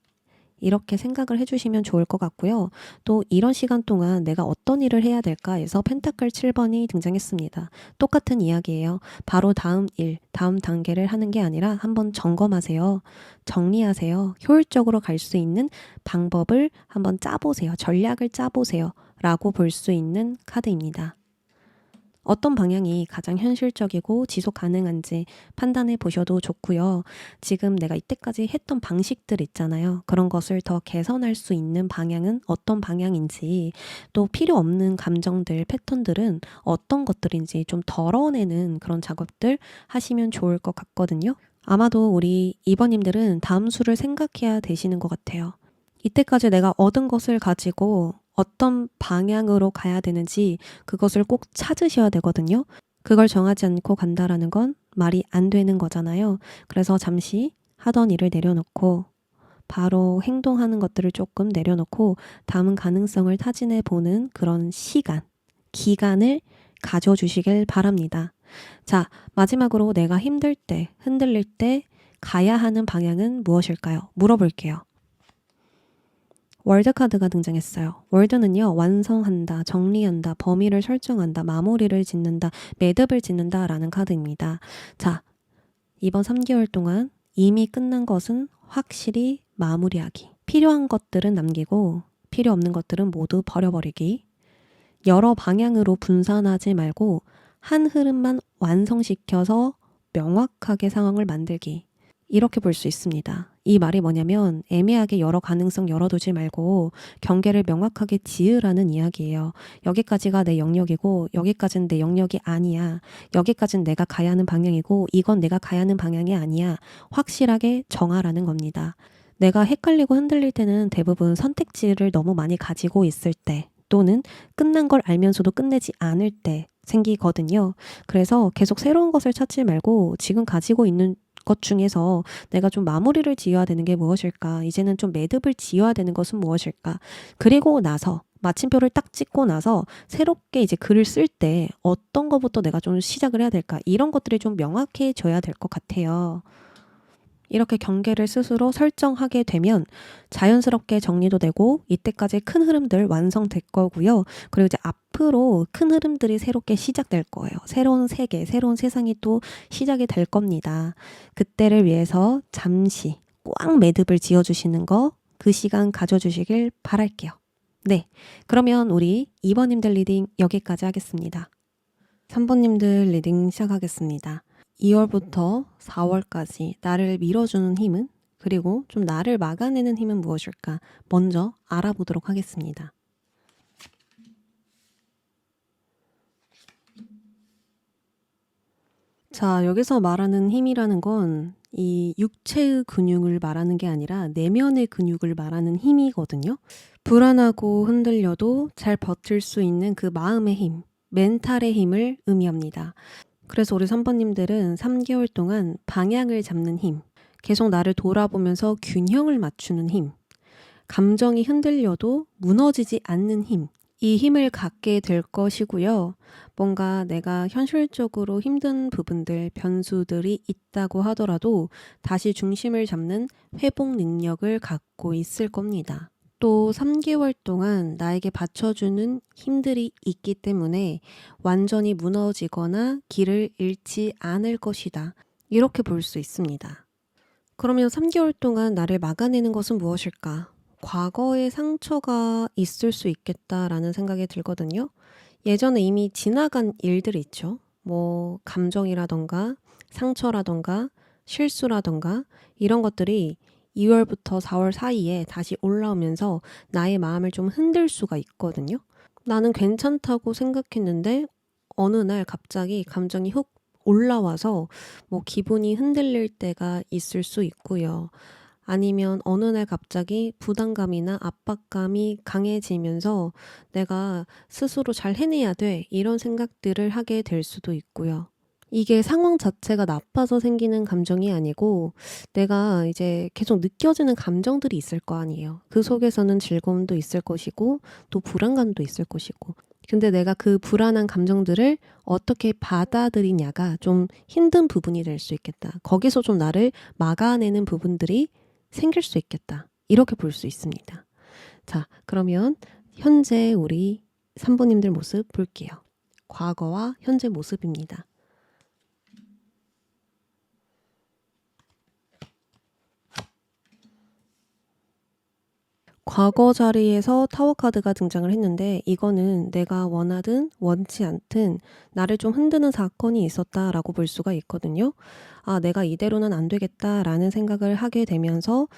이렇게 생각을 해주시면 좋을 것 같고요. 또 이런 시간 동안 내가 어떤 일을 해야 될까 해서 펜타클 7번이 등장했습니다. 똑같은 이야기예요. 바로 다음 일, 다음 단계를 하는 게 아니라 한번 점검하세요. 정리하세요. 효율적으로 갈 수 있는 방법을 한번 짜보세요. 전략을 짜보세요. 라고 볼 수 있는 카드입니다. 어떤 방향이 가장 현실적이고 지속 가능한지 판단해 보셔도 좋고요. 지금 내가 이때까지 했던 방식들 있잖아요. 그런 것을 더 개선할 수 있는 방향은 어떤 방향인지, 또 필요 없는 감정들, 패턴들은 어떤 것들인지 좀 덜어내는 그런 작업들 하시면 좋을 것 같거든요. 아마도 우리 2번님들은 다음 수를 생각해야 되시는 것 같아요. 이때까지 내가 얻은 것을 가지고 어떤 방향으로 가야 되는지 그것을 꼭 찾으셔야 되거든요. 그걸 정하지 않고 간다라는 건 말이 안 되는 거잖아요. 그래서 잠시 하던 일을 내려놓고 바로 행동하는 것들을 조금 내려놓고 다음 가능성을 타진해 보는 그런 시간, 기간을 가져주시길 바랍니다. 자, 마지막으로 내가 힘들 때, 흔들릴 때 가야 하는 방향은 무엇일까요? 물어볼게요. 월드 카드가 등장했어요. 월드는요, 완성한다, 정리한다, 범위를 설정한다, 마무리를 짓는다, 매듭을 짓는다 라는 카드입니다. 자, 이번 3개월 동안 이미 끝난 것은 확실히 마무리하기. 필요한 것들은 남기고 필요 없는 것들은 모두 버려버리기. 여러 방향으로 분산하지 말고 한 흐름만 완성시켜서 명확하게 상황을 만들기. 이렇게 볼 수 있습니다. 이 말이 뭐냐면 애매하게 여러 가능성 열어두지 말고 경계를 명확하게 지으라는 이야기예요. 여기까지가 내 영역이고 여기까지는 내 영역이 아니야. 여기까지는 내가 가야 하는 방향이고 이건 내가 가야 하는 방향이 아니야. 확실하게 정하라는 겁니다. 내가 헷갈리고 흔들릴 때는 대부분 선택지를 너무 많이 가지고 있을 때 또는 끝난 걸 알면서도 끝내지 않을 때 생기거든요. 그래서 계속 새로운 것을 찾지 말고 지금 가지고 있는 것 중에서 내가 좀 마무리를 지어야 되는 게 무엇일까? 이제는 좀 매듭을 지어야 되는 것은 무엇일까? 그리고 나서 마침표를 딱 찍고 나서 새롭게 이제 글을 쓸 때 어떤 것부터 내가 좀 시작을 해야 될까? 이런 것들이 좀 명확해져야 될 것 같아요. 이렇게 경계를 스스로 설정하게 되면 자연스럽게 정리도 되고 이때까지 큰 흐름들 완성될 거고요. 그리고 이제 앞으로 큰 흐름들이 새롭게 시작될 거예요. 새로운 세계, 새로운 세상이 또 시작이 될 겁니다. 그때를 위해서 잠시 꽉 매듭을 지어주시는 거 그 시간 가져주시길 바랄게요. 네, 그러면 우리 2번님들 리딩 여기까지 하겠습니다. 3번님들 리딩 시작하겠습니다. 2월부터 4월까지 나를 밀어주는 힘은? 그리고 좀 나를 막아내는 힘은 무엇일까? 먼저 알아보도록 하겠습니다. 자, 여기서 말하는 힘이라는 건 이 육체의 근육을 말하는 게 아니라 내면의 근육을 말하는 힘이거든요. 불안하고 흔들려도 잘 버틸 수 있는 그 마음의 힘, 멘탈의 힘을 의미합니다. 그래서 우리 3번님들은 3개월 동안 방향을 잡는 힘, 계속 나를 돌아보면서 균형을 맞추는 힘, 감정이 흔들려도 무너지지 않는 힘, 이 힘을 갖게 될 것이고요. 뭔가 내가 현실적으로 힘든 부분들, 변수들이 있다고 하더라도 다시 중심을 잡는 회복 능력을 갖고 있을 겁니다. 또 3개월 동안 나에게 받쳐주는 힘들이 있기 때문에 완전히 무너지거나 길을 잃지 않을 것이다. 이렇게 볼 수 있습니다. 그러면 3개월 동안 나를 막아내는 것은 무엇일까? 과거의 상처가 있을 수 있겠다라는 생각이 들거든요. 예전에 이미 지나간 일들이 있죠. 뭐, 감정이라던가, 상처라던가, 실수라던가, 이런 것들이 2월부터 4월 사이에 다시 올라오면서 나의 마음을 좀 흔들 수가 있거든요. 나는 괜찮다고 생각했는데, 어느 날 갑자기 감정이 훅 올라와서 뭐 기분이 흔들릴 때가 있을 수 있고요. 아니면 어느 날 갑자기 부담감이나 압박감이 강해지면서 내가 스스로 잘 해내야 돼, 이런 생각들을 하게 될 수도 있고요. 이게 상황 자체가 나빠서 생기는 감정이 아니고 내가 이제 계속 느껴지는 감정들이 있을 거 아니에요. 그 속에서는 즐거움도 있을 것이고 또 불안감도 있을 것이고. 근데 내가 그 불안한 감정들을 어떻게 받아들이냐가 좀 힘든 부분이 될 수 있겠다. 거기서 좀 나를 막아내는 부분들이 생길 수 있겠다. 이렇게 볼 수 있습니다. 자, 그러면 현재 우리 산부님들 모습 볼게요. 과거와 현재 모습입니다. 과거 자리에서 타워 카드가 등장을 했는데 이거는 내가 원하든 원치 않든 나를 좀 흔드는 사건이 있었다라고 볼 수가 있거든요. 아, 내가 이대로는 안 되겠다라는 생각을 하게 되면서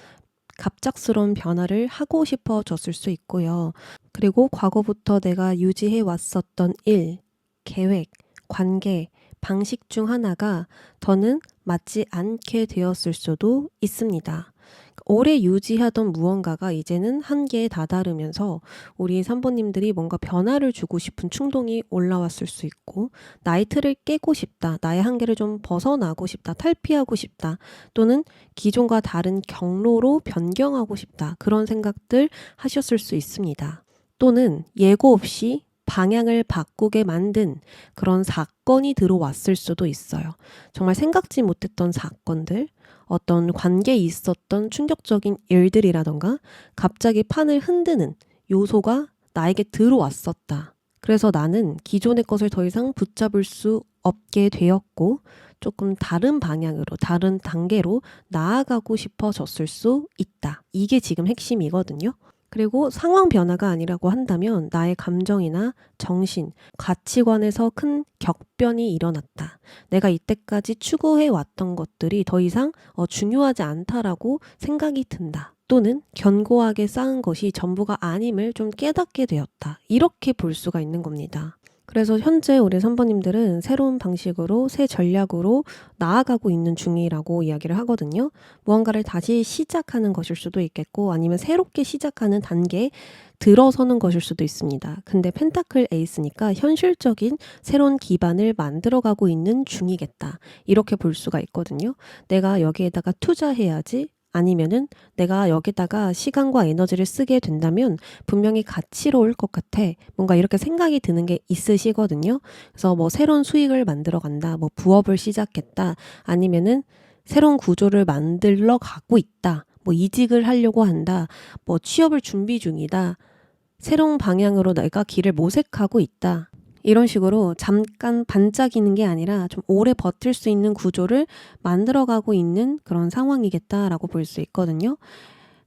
갑작스러운 변화를 하고 싶어졌을 수 있고요. 그리고 과거부터 내가 유지해 왔었던 일, 계획, 관계, 방식 중 하나가 더는 맞지 않게 되었을 수도 있습니다. 오래 유지하던 무언가가 이제는 한계에 다다르면서 우리 산부님들이 뭔가 변화를 주고 싶은 충동이 올라왔을 수 있고, 나의 틀을 깨고 싶다, 나의 한계를 좀 벗어나고 싶다, 탈피하고 싶다, 또는 기존과 다른 경로로 변경하고 싶다, 그런 생각들 하셨을 수 있습니다. 또는 예고 없이 방향을 바꾸게 만든 그런 사건이 들어왔을 수도 있어요. 정말 생각지 못했던 사건들, 어떤 관계에 있었던 충격적인 일들이라던가 갑자기 판을 흔드는 요소가 나에게 들어왔었다. 그래서 나는 기존의 것을 더 이상 붙잡을 수 없게 되었고 조금 다른 방향으로, 다른 단계로 나아가고 싶어졌을 수 있다. 이게 지금 핵심이거든요. 그리고 상황 변화가 아니라고 한다면 나의 감정이나 정신, 가치관에서 큰 격변이 일어났다. 내가 이때까지 추구해 왔던 것들이 더 이상 중요하지 않다라고 생각이 든다. 또는 견고하게 쌓은 것이 전부가 아님을 좀 깨닫게 되었다. 이렇게 볼 수가 있는 겁니다. 그래서 현재 우리 선배님들은 새로운 방식으로, 새 전략으로 나아가고 있는 중이라고 이야기를 하거든요. 무언가를 다시 시작하는 것일 수도 있겠고 아니면 새롭게 시작하는 단계에 들어서는 것일 수도 있습니다. 근데 펜타클 에이스니까 현실적인 새로운 기반을 만들어가고 있는 중이겠다. 이렇게 볼 수가 있거든요. 내가 여기에다가 투자해야지, 아니면은 내가 여기다가 시간과 에너지를 쓰게 된다면 분명히 가치로울 것 같아. 뭔가 이렇게 생각이 드는 게 있으시거든요. 그래서 뭐 새로운 수익을 만들어 간다, 뭐 부업을 시작했다, 아니면은 새로운 구조를 만들러 가고 있다, 뭐 이직을 하려고 한다, 뭐 취업을 준비 중이다, 새로운 방향으로 내가 길을 모색하고 있다. 이런 식으로 잠깐 반짝이는 게 아니라 좀 오래 버틸 수 있는 구조를 만들어가고 있는 그런 상황이겠다라고 볼 수 있거든요.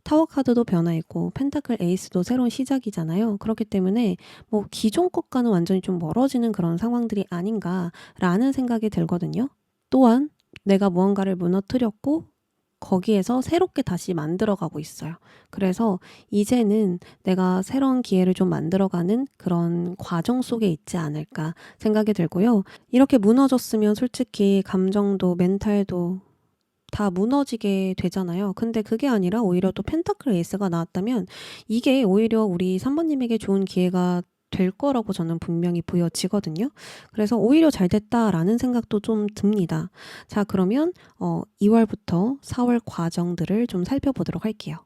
타워 카드도 변화있고 펜타클 에이스도 새로운 시작이잖아요. 그렇기 때문에 뭐 기존 것과는 완전히 좀 멀어지는 그런 상황들이 아닌가라는 생각이 들거든요. 또한 내가 무언가를 무너뜨렸고 거기에서 새롭게 다시 만들어가고 있어요. 그래서 이제는 내가 새로운 기회를 좀 만들어가는 그런 과정 속에 있지 않을까 생각이 들고요. 이렇게 무너졌으면 솔직히 감정도 멘탈도 다 무너지게 되잖아요. 근데 그게 아니라 오히려 또 펜타클 에이스가 나왔다면 이게 오히려 우리 3번님에게 좋은 기회가 될 거라고 저는 분명히 보여지거든요. 그래서 오히려 잘 됐다라는 생각도 좀 듭니다. 자, 그러면 2월부터 4월 과정들을 좀 살펴보도록 할게요.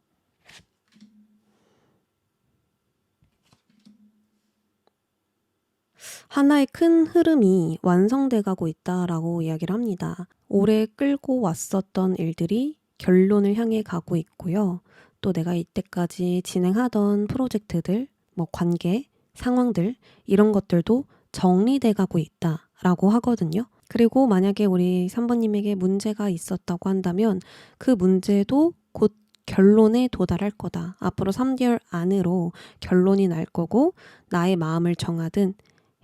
하나의 큰 흐름이 완성돼 가고 있다라고 이야기를 합니다. 오래 끌고 왔었던 일들이 결론을 향해 가고 있고요. 또 내가 이때까지 진행하던 프로젝트들, 뭐 관계, 상황들, 이런 것들도 정리돼 가고 있다라고 하거든요. 그리고 만약에 우리 3번님에게 문제가 있었다고 한다면 그 문제도 곧 결론에 도달할 거다. 앞으로 3개월 안으로 결론이 날 거고 나의 마음을 정하든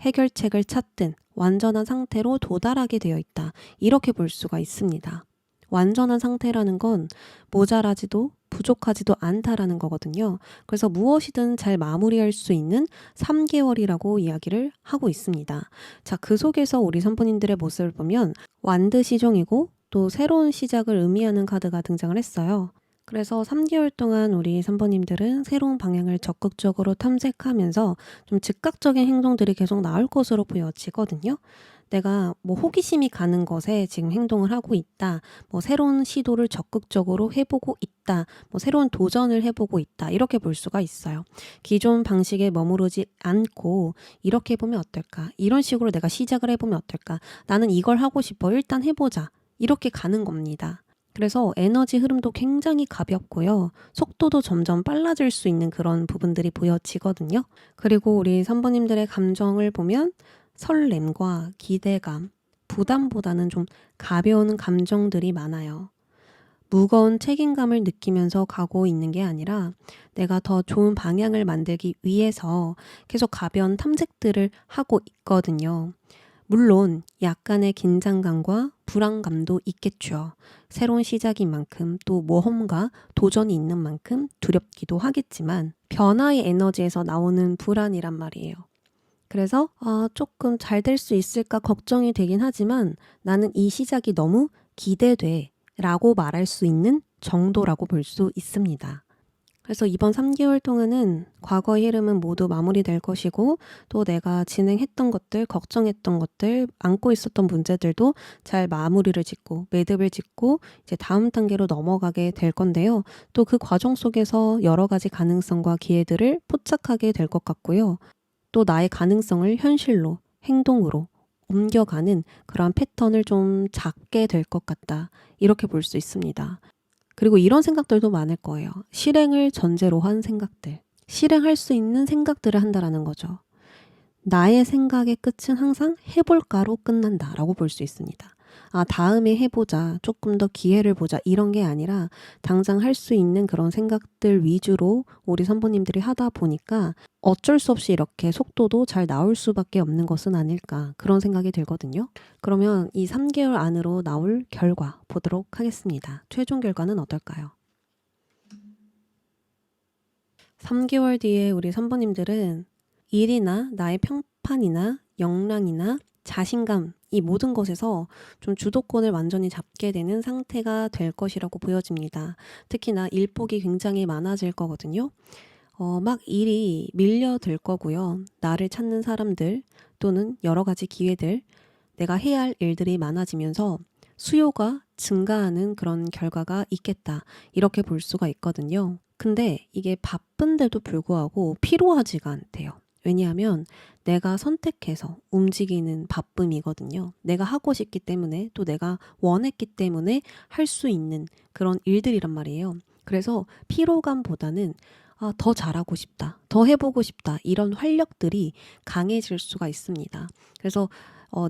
해결책을 찾든 완전한 상태로 도달하게 되어 있다. 이렇게 볼 수가 있습니다. 완전한 상태라는 건 모자라지도 부족하지도 않다라는 거거든요. 그래서 무엇이든 잘 마무리할 수 있는 3개월이라고 이야기를 하고 있습니다. 자, 그 속에서 우리 선부님들의 모습을 보면 완드 시종이고 또 새로운 시작을 의미하는 카드가 등장을 했어요. 그래서 3개월 동안 우리 선부님들은 새로운 방향을 적극적으로 탐색하면서 좀 즉각적인 행동들이 계속 나올 것으로 보여지거든요. 내가 뭐 호기심이 가는 것에 지금 행동을 하고 있다. 뭐 새로운 시도를 적극적으로 해보고 있다. 뭐 새로운 도전을 해보고 있다. 이렇게 볼 수가 있어요. 기존 방식에 머무르지 않고 이렇게 해보면 어떨까? 이런 식으로 내가 시작을 해보면 어떨까? 나는 이걸 하고 싶어. 일단 해보자. 이렇게 가는 겁니다. 그래서 에너지 흐름도 굉장히 가볍고요. 속도도 점점 빨라질 수 있는 그런 부분들이 보여지거든요. 그리고 우리 선부님들의 감정을 보면 설렘과 기대감, 부담보다는 좀 가벼운 감정들이 많아요. 무거운 책임감을 느끼면서 가고 있는 게 아니라 내가 더 좋은 방향을 만들기 위해서 계속 가벼운 탐색들을 하고 있거든요. 물론 약간의 긴장감과 불안감도 있겠죠. 새로운 시작인 만큼 또 모험과 도전이 있는 만큼 두렵기도 하겠지만 변화의 에너지에서 나오는 불안이란 말이에요. 그래서 조금 잘 될 수 있을까 걱정이 되긴 하지만 나는 이 시작이 너무 기대돼 라고 말할 수 있는 정도라고 볼 수 있습니다. 그래서 이번 3개월 동안은 과거의 흐름은 모두 마무리될 것이고 또 내가 진행했던 것들, 걱정했던 것들, 안고 있었던 문제들도 잘 마무리를 짓고 매듭을 짓고 이제 다음 단계로 넘어가게 될 건데요. 또 그 과정 속에서 여러 가지 가능성과 기회들을 포착하게 될 것 같고요. 또 나의 가능성을 현실로, 행동으로 옮겨가는 그런 패턴을 좀 잡게 될 것 같다. 이렇게 볼 수 있습니다. 그리고 이런 생각들도 많을 거예요. 실행을 전제로 한 생각들. 실행할 수 있는 생각들을 한다라는 거죠. 나의 생각의 끝은 항상 해볼까로 끝난다라고 볼 수 있습니다. 다음에 해보자, 조금 더 기회를 보자 이런 게 아니라 당장 할 수 있는 그런 생각들 위주로 우리 선부님들이 하다 보니까 어쩔 수 없이 이렇게 속도도 잘 나올 수밖에 없는 것은 아닐까 그런 생각이 들거든요. 그러면 이 3개월 안으로 나올 결과 보도록 하겠습니다. 최종 결과는 어떨까요? 3개월 뒤에 우리 선부님들은 일이나 나의 평판이나 역량이나 자신감 이 모든 것에서 좀 주도권을 완전히 잡게 되는 상태가 될 것이라고 보여집니다. 특히나 일복이 굉장히 많아질 거거든요. 막 일이 밀려들 거고요. 나를 찾는 사람들 또는 여러 가지 기회들, 내가 해야 할 일들이 많아지면서 수요가 증가하는 그런 결과가 있겠다. 이렇게 볼 수가 있거든요. 근데 이게 바쁜데도 불구하고 피로하지가 않대요. 왜냐하면 내가 선택해서 움직이는 바쁨이거든요. 내가 하고 싶기 때문에 또 내가 원했기 때문에 할 수 있는 그런 일들이란 말이에요. 그래서 피로감보다는 더 잘하고 싶다, 더 해보고 싶다 이런 활력들이 강해질 수가 있습니다. 그래서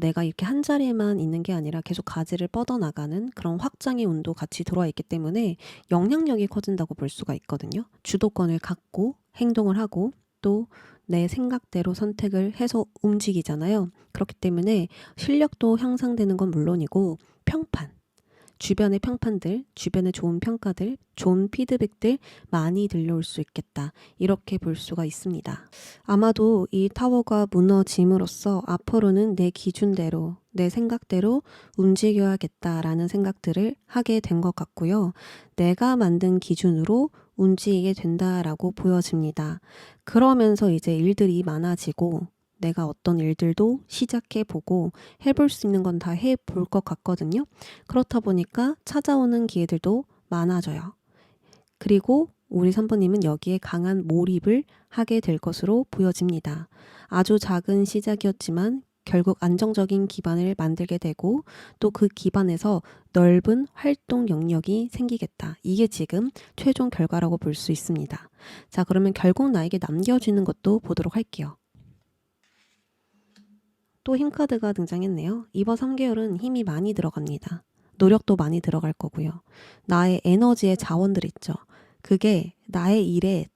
내가 이렇게 한 자리에만 있는 게 아니라 계속 가지를 뻗어나가는 그런 확장의 운도 같이 들어와 있기 때문에 영향력이 커진다고 볼 수가 있거든요. 주도권을 갖고 행동을 하고 또 내 생각대로 선택을 해서 움직이잖아요. 그렇기 때문에 실력도 향상되는 건 물론이고 평판, 주변의 평판들, 주변의 좋은 평가들, 좋은 피드백들 많이 들려올 수 있겠다. 이렇게 볼 수가 있습니다. 아마도 이 타워가 무너짐으로써 앞으로는 내 기준대로, 내 생각대로 움직여야겠다라는 생각들을 하게 된 것 같고요. 내가 만든 기준으로 움직이게 된다라고 보여집니다. 그러면서 이제 일들이 많아지고 내가 어떤 일들도 시작해보고 해볼 수 있는 건 다 해볼 것 같거든요. 그렇다 보니까 찾아오는 기회들도 많아져요. 그리고 우리 선부님은 여기에 강한 몰입을 하게 될 것으로 보여집니다. 아주 작은 시작이었지만 결국 안정적인 기반을 만들게 되고 또 그 기반에서 넓은 활동 영역이 생기겠다. 이게 지금 최종 결과라고 볼 수 있습니다. 자, 그러면 결국 나에게 남겨지는 것도 보도록 할게요. 또 힘카드가 등장했네요. 이번 3개월은 힘이 많이 들어갑니다. 노력도 많이 들어갈 거고요. 나의 에너지의 자원들 있죠. 그게 나의 일에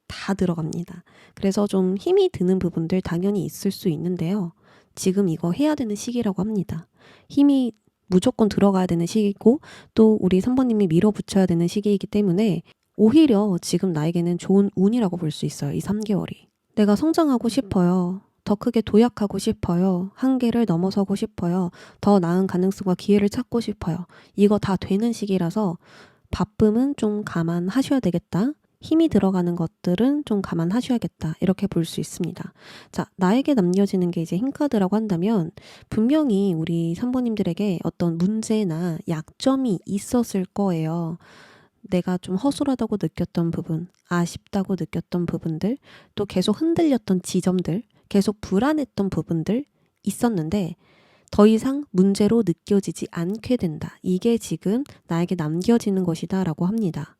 다 들어갑니다. 그래서 좀 힘이 드는 부분들 당연히 있을 수 있는데요. 지금 이거 해야 되는 시기라고 합니다. 힘이 무조건 들어가야 되는 시기고 또 우리 3번님이 밀어붙여야 되는 시기이기 때문에 오히려 지금 나에게는 좋은 운이라고 볼 수 있어요. 이 3개월이. 내가 성장하고 싶어요. 더 크게 도약하고 싶어요. 한계를 넘어서고 싶어요. 더 나은 가능성과 기회를 찾고 싶어요. 이거 다 되는 시기라서 바쁨은 좀 감안하셔야 되겠다. 힘이 들어가는 것들은 좀 감안하셔야겠다. 이렇게 볼 수 있습니다. 자, 나에게 남겨지는 게 이제 힘카드라고 한다면 분명히 우리 3번님들에게 어떤 문제나 약점이 있었을 거예요. 내가 좀 허술하다고 느꼈던 부분, 아쉽다고 느꼈던 부분들, 또 계속 흔들렸던 지점들, 계속 불안했던 부분들 있었는데 더 이상 문제로 느껴지지 않게 된다. 이게 지금 나에게 남겨지는 것이다 라고 합니다.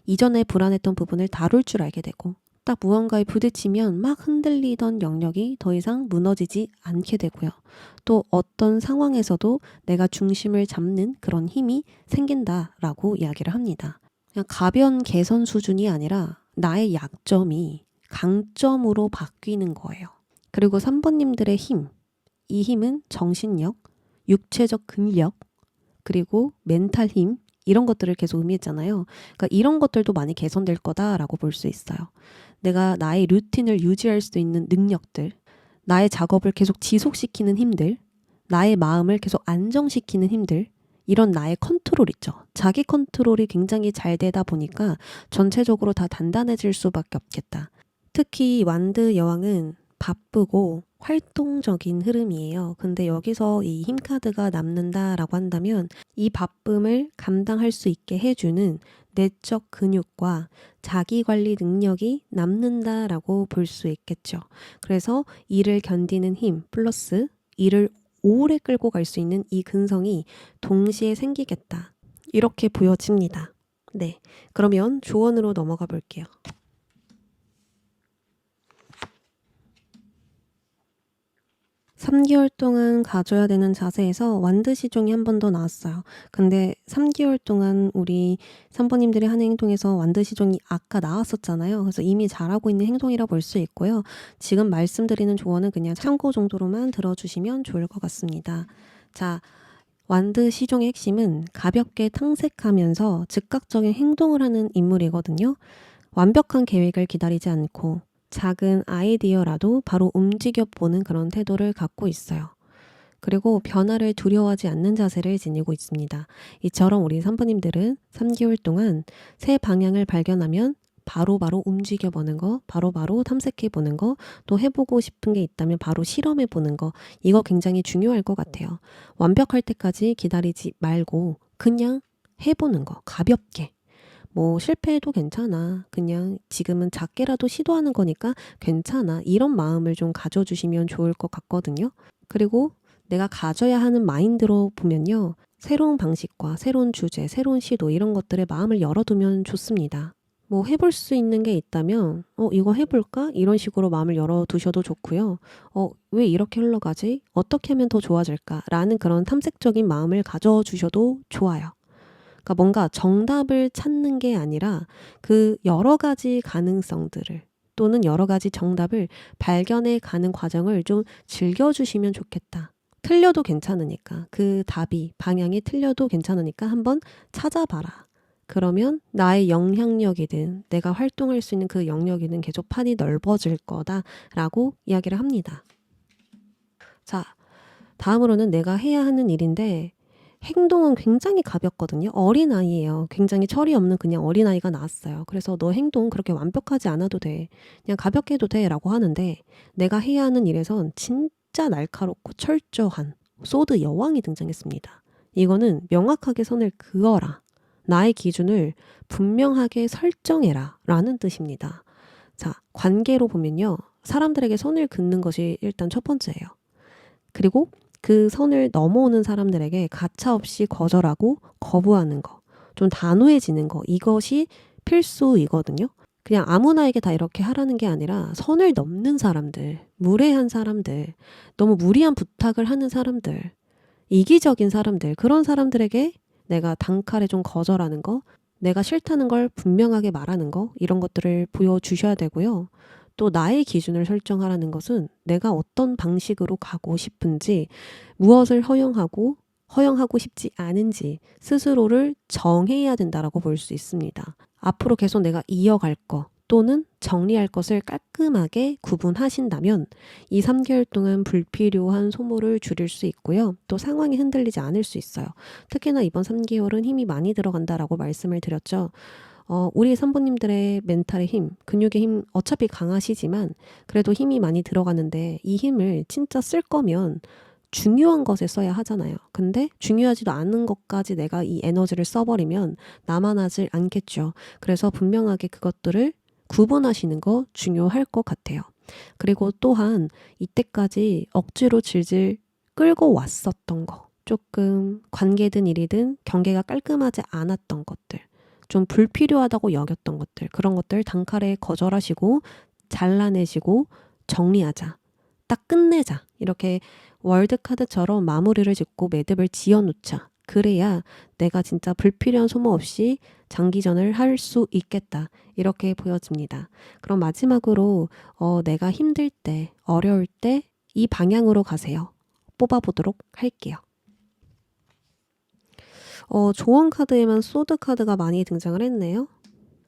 이전에 불안했던 부분을 다룰 줄 알게 되고 딱 무언가에 부딪히면 막 흔들리던 영역이 더 이상 무너지지 않게 되고요. 또 어떤 상황에서도 내가 중심을 잡는 그런 힘이 생긴다라고 이야기를 합니다. 그냥 가변 개선 수준이 아니라 나의 약점이 강점으로 바뀌는 거예요. 그리고 3번님들의 힘, 이 힘은 정신력, 육체적 근력, 그리고 멘탈 힘 이런 것들을 계속 의미했잖아요. 그러니까 이런 것들도 많이 개선될 거다라고 볼 수 있어요. 내가 나의 루틴을 유지할 수 있는 능력들, 나의 작업을 계속 지속시키는 힘들, 나의 마음을 계속 안정시키는 힘들, 이런 나의 컨트롤 있죠. 자기 컨트롤이 굉장히 잘 되다 보니까 전체적으로 다 단단해질 수밖에 없겠다. 특히 완드 여왕은 바쁘고 활동적인 흐름이에요. 근데 여기서 이 힘카드가 남는다라고 한다면 이 바쁨을 감당할 수 있게 해주는 내적 근육과 자기관리 능력이 남는다라고 볼 수 있겠죠. 그래서 일을 견디는 힘 플러스 일을 오래 끌고 갈 수 있는 이 근성이 동시에 생기겠다. 이렇게 보여집니다. 네, 그러면 조언으로 넘어가 볼게요. 3개월 동안 가져야 되는 자세에서 완드 시종이 한 번 더 나왔어요. 근데 3개월 동안 우리 3번님들이 하는 행동에서 완드 시종이 아까 나왔었잖아요. 그래서 이미 잘하고 있는 행동이라 볼 수 있고요. 지금 말씀드리는 조언은 그냥 참고 정도로만 들어주시면 좋을 것 같습니다. 자, 완드 시종의 핵심은 가볍게 탕색하면서 즉각적인 행동을 하는 인물이거든요. 완벽한 계획을 기다리지 않고 작은 아이디어라도 바로 움직여보는 그런 태도를 갖고 있어요. 그리고 변화를 두려워하지 않는 자세를 지니고 있습니다. 이처럼 우리 3번님들은 3개월 동안 새 방향을 발견하면 바로바로 움직여보는 거, 바로바로 탐색해보는 거, 또 해보고 싶은 게 있다면 바로 실험해보는 거, 이거 굉장히 중요할 것 같아요. 완벽할 때까지 기다리지 말고 그냥 해보는 거, 가볍게. 뭐 실패해도 괜찮아. 그냥 지금은 작게라도 시도하는 거니까 괜찮아. 이런 마음을 좀 가져주시면 좋을 것 같거든요. 그리고 내가 가져야 하는 마인드로 보면요. 새로운 방식과 새로운 주제, 새로운 시도 이런 것들에 마음을 열어두면 좋습니다. 뭐 해볼 수 있는 게 있다면 이거 해볼까? 이런 식으로 마음을 열어두셔도 좋고요. 왜 이렇게 흘러가지? 어떻게 하면 더 좋아질까? 라는 그런 탐색적인 마음을 가져주셔도 좋아요. 그러니까 뭔가 정답을 찾는 게 아니라 그 여러 가지 가능성들을 또는 여러 가지 정답을 발견해 가는 과정을 좀 즐겨주시면 좋겠다. 틀려도 괜찮으니까 그 답이 방향이 틀려도 괜찮으니까 한번 찾아봐라. 그러면 나의 영향력이든 내가 활동할 수 있는 그 영역이든 계속 판이 넓어질 거다라고 이야기를 합니다. 자, 다음으로는 내가 해야 하는 일인데 행동은 굉장히 가볍거든요. 어린아이예요. 굉장히 철이 없는 그냥 어린아이가 나왔어요. 그래서 너 행동 그렇게 완벽하지 않아도 돼. 그냥 가볍게 해도 돼 라고 하는데 내가 해야 하는 일에선 진짜 날카롭고 철저한 소드 여왕이 등장했습니다. 이거는 명확하게 선을 그어라. 나의 기준을 분명하게 설정해라 라는 뜻입니다. 자, 관계로 보면요. 사람들에게 선을 긋는 것이 일단 첫 번째예요. 그리고 그 선을 넘어오는 사람들에게 가차없이 거절하고 거부하는 거, 좀 단호해지는 거, 이것이 필수이거든요. 그냥 아무나에게 다 이렇게 하라는 게 아니라 선을 넘는 사람들, 무례한 사람들, 너무 무리한 부탁을 하는 사람들, 이기적인 사람들, 그런 사람들에게 내가 단칼에 좀 거절하는 거, 내가 싫다는 걸 분명하게 말하는 거, 이런 것들을 보여주셔야 되고요. 또 나의 기준을 설정하라는 것은 내가 어떤 방식으로 가고 싶은지, 무엇을 허용하고 싶지 않은지 스스로를 정해야 된다라고 볼 수 있습니다. 앞으로 계속 내가 이어갈 거 또는 정리할 것을 깔끔하게 구분하신다면 2, 3개월 동안 불필요한 소모를 줄일 수 있고요. 또 상황이 흔들리지 않을 수 있어요. 특히나 이번 3개월은 힘이 많이 들어간다라고 말씀을 드렸죠. 우리 산부님들의 멘탈의 힘, 근육의 힘 어차피 강하시지만 그래도 힘이 많이 들어가는데 이 힘을 진짜 쓸 거면 중요한 것에 써야 하잖아요. 근데 중요하지도 않은 것까지 내가 이 에너지를 써버리면 남아나질 않겠죠. 그래서 분명하게 그것들을 구분하시는 거 중요할 것 같아요. 그리고 또한 이때까지 억지로 질질 끌고 왔었던 거, 조금 관계든 일이든 경계가 깔끔하지 않았던 것들, 좀 불필요하다고 여겼던 것들, 그런 것들 단칼에 거절하시고 잘라내시고 정리하자, 딱 끝내자, 이렇게 월드카드처럼 마무리를 짓고 매듭을 지어놓자. 그래야 내가 진짜 불필요한 소모 없이 장기전을 할 수 있겠다. 이렇게 보여집니다. 그럼 마지막으로 내가 힘들 때, 어려울 때 이 방향으로 가세요. 뽑아보도록 할게요. 조언 카드에만 소드 카드가 많이 등장을 했네요.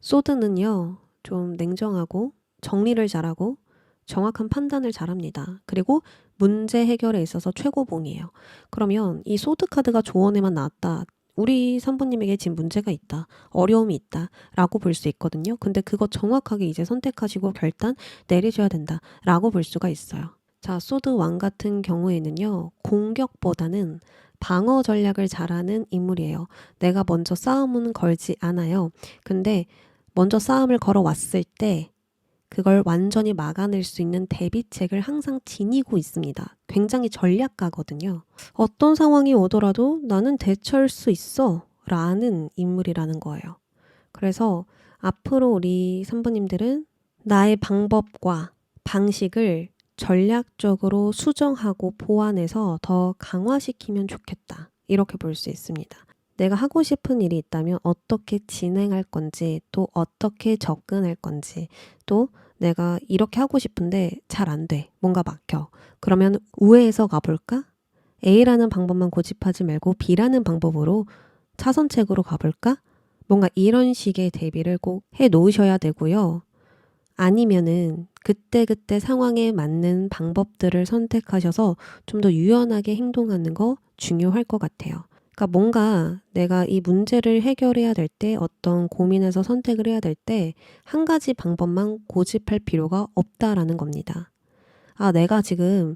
소드는요, 좀 냉정하고 정리를 잘하고 정확한 판단을 잘합니다. 그리고 문제 해결에 있어서 최고봉이에요. 그러면 이 소드 카드가 조언에만 나왔다. 우리 산부님에게 지금 문제가 있다. 어려움이 있다. 라고 볼 수 있거든요. 근데 그거 정확하게 이제 선택하시고 결단 내리셔야 된다. 라고 볼 수가 있어요. 자, 소드 왕 같은 경우에는요. 공격보다는 방어 전략을 잘하는 인물이에요. 내가 먼저 싸움은 걸지 않아요. 근데 먼저 싸움을 걸어왔을 때 그걸 완전히 막아낼 수 있는 대비책을 항상 지니고 있습니다. 굉장히 전략가거든요. 어떤 상황이 오더라도 나는 대처할 수 있어 라는 인물이라는 거예요. 그래서 앞으로 우리 산부님들은 나의 방법과 방식을 전략적으로 수정하고 보완해서 더 강화시키면 좋겠다. 이렇게 볼 수 있습니다. 내가 하고 싶은 일이 있다면 어떻게 진행할 건지, 또 어떻게 접근할 건지, 또 내가 이렇게 하고 싶은데 잘 안 돼. 뭔가 막혀. 그러면 우회해서 가볼까? A라는 방법만 고집하지 말고 B라는 방법으로 차선책으로 가볼까? 뭔가 이런 식의 대비를 꼭 해 놓으셔야 되고요. 아니면은 그때그때 상황에 맞는 방법들을 선택하셔서 좀 더 유연하게 행동하는 거 중요할 것 같아요. 그러니까 뭔가 내가 이 문제를 해결해야 될 때, 어떤 고민에서 선택을 해야 될 때 한 가지 방법만 고집할 필요가 없다라는 겁니다. 아, 내가 지금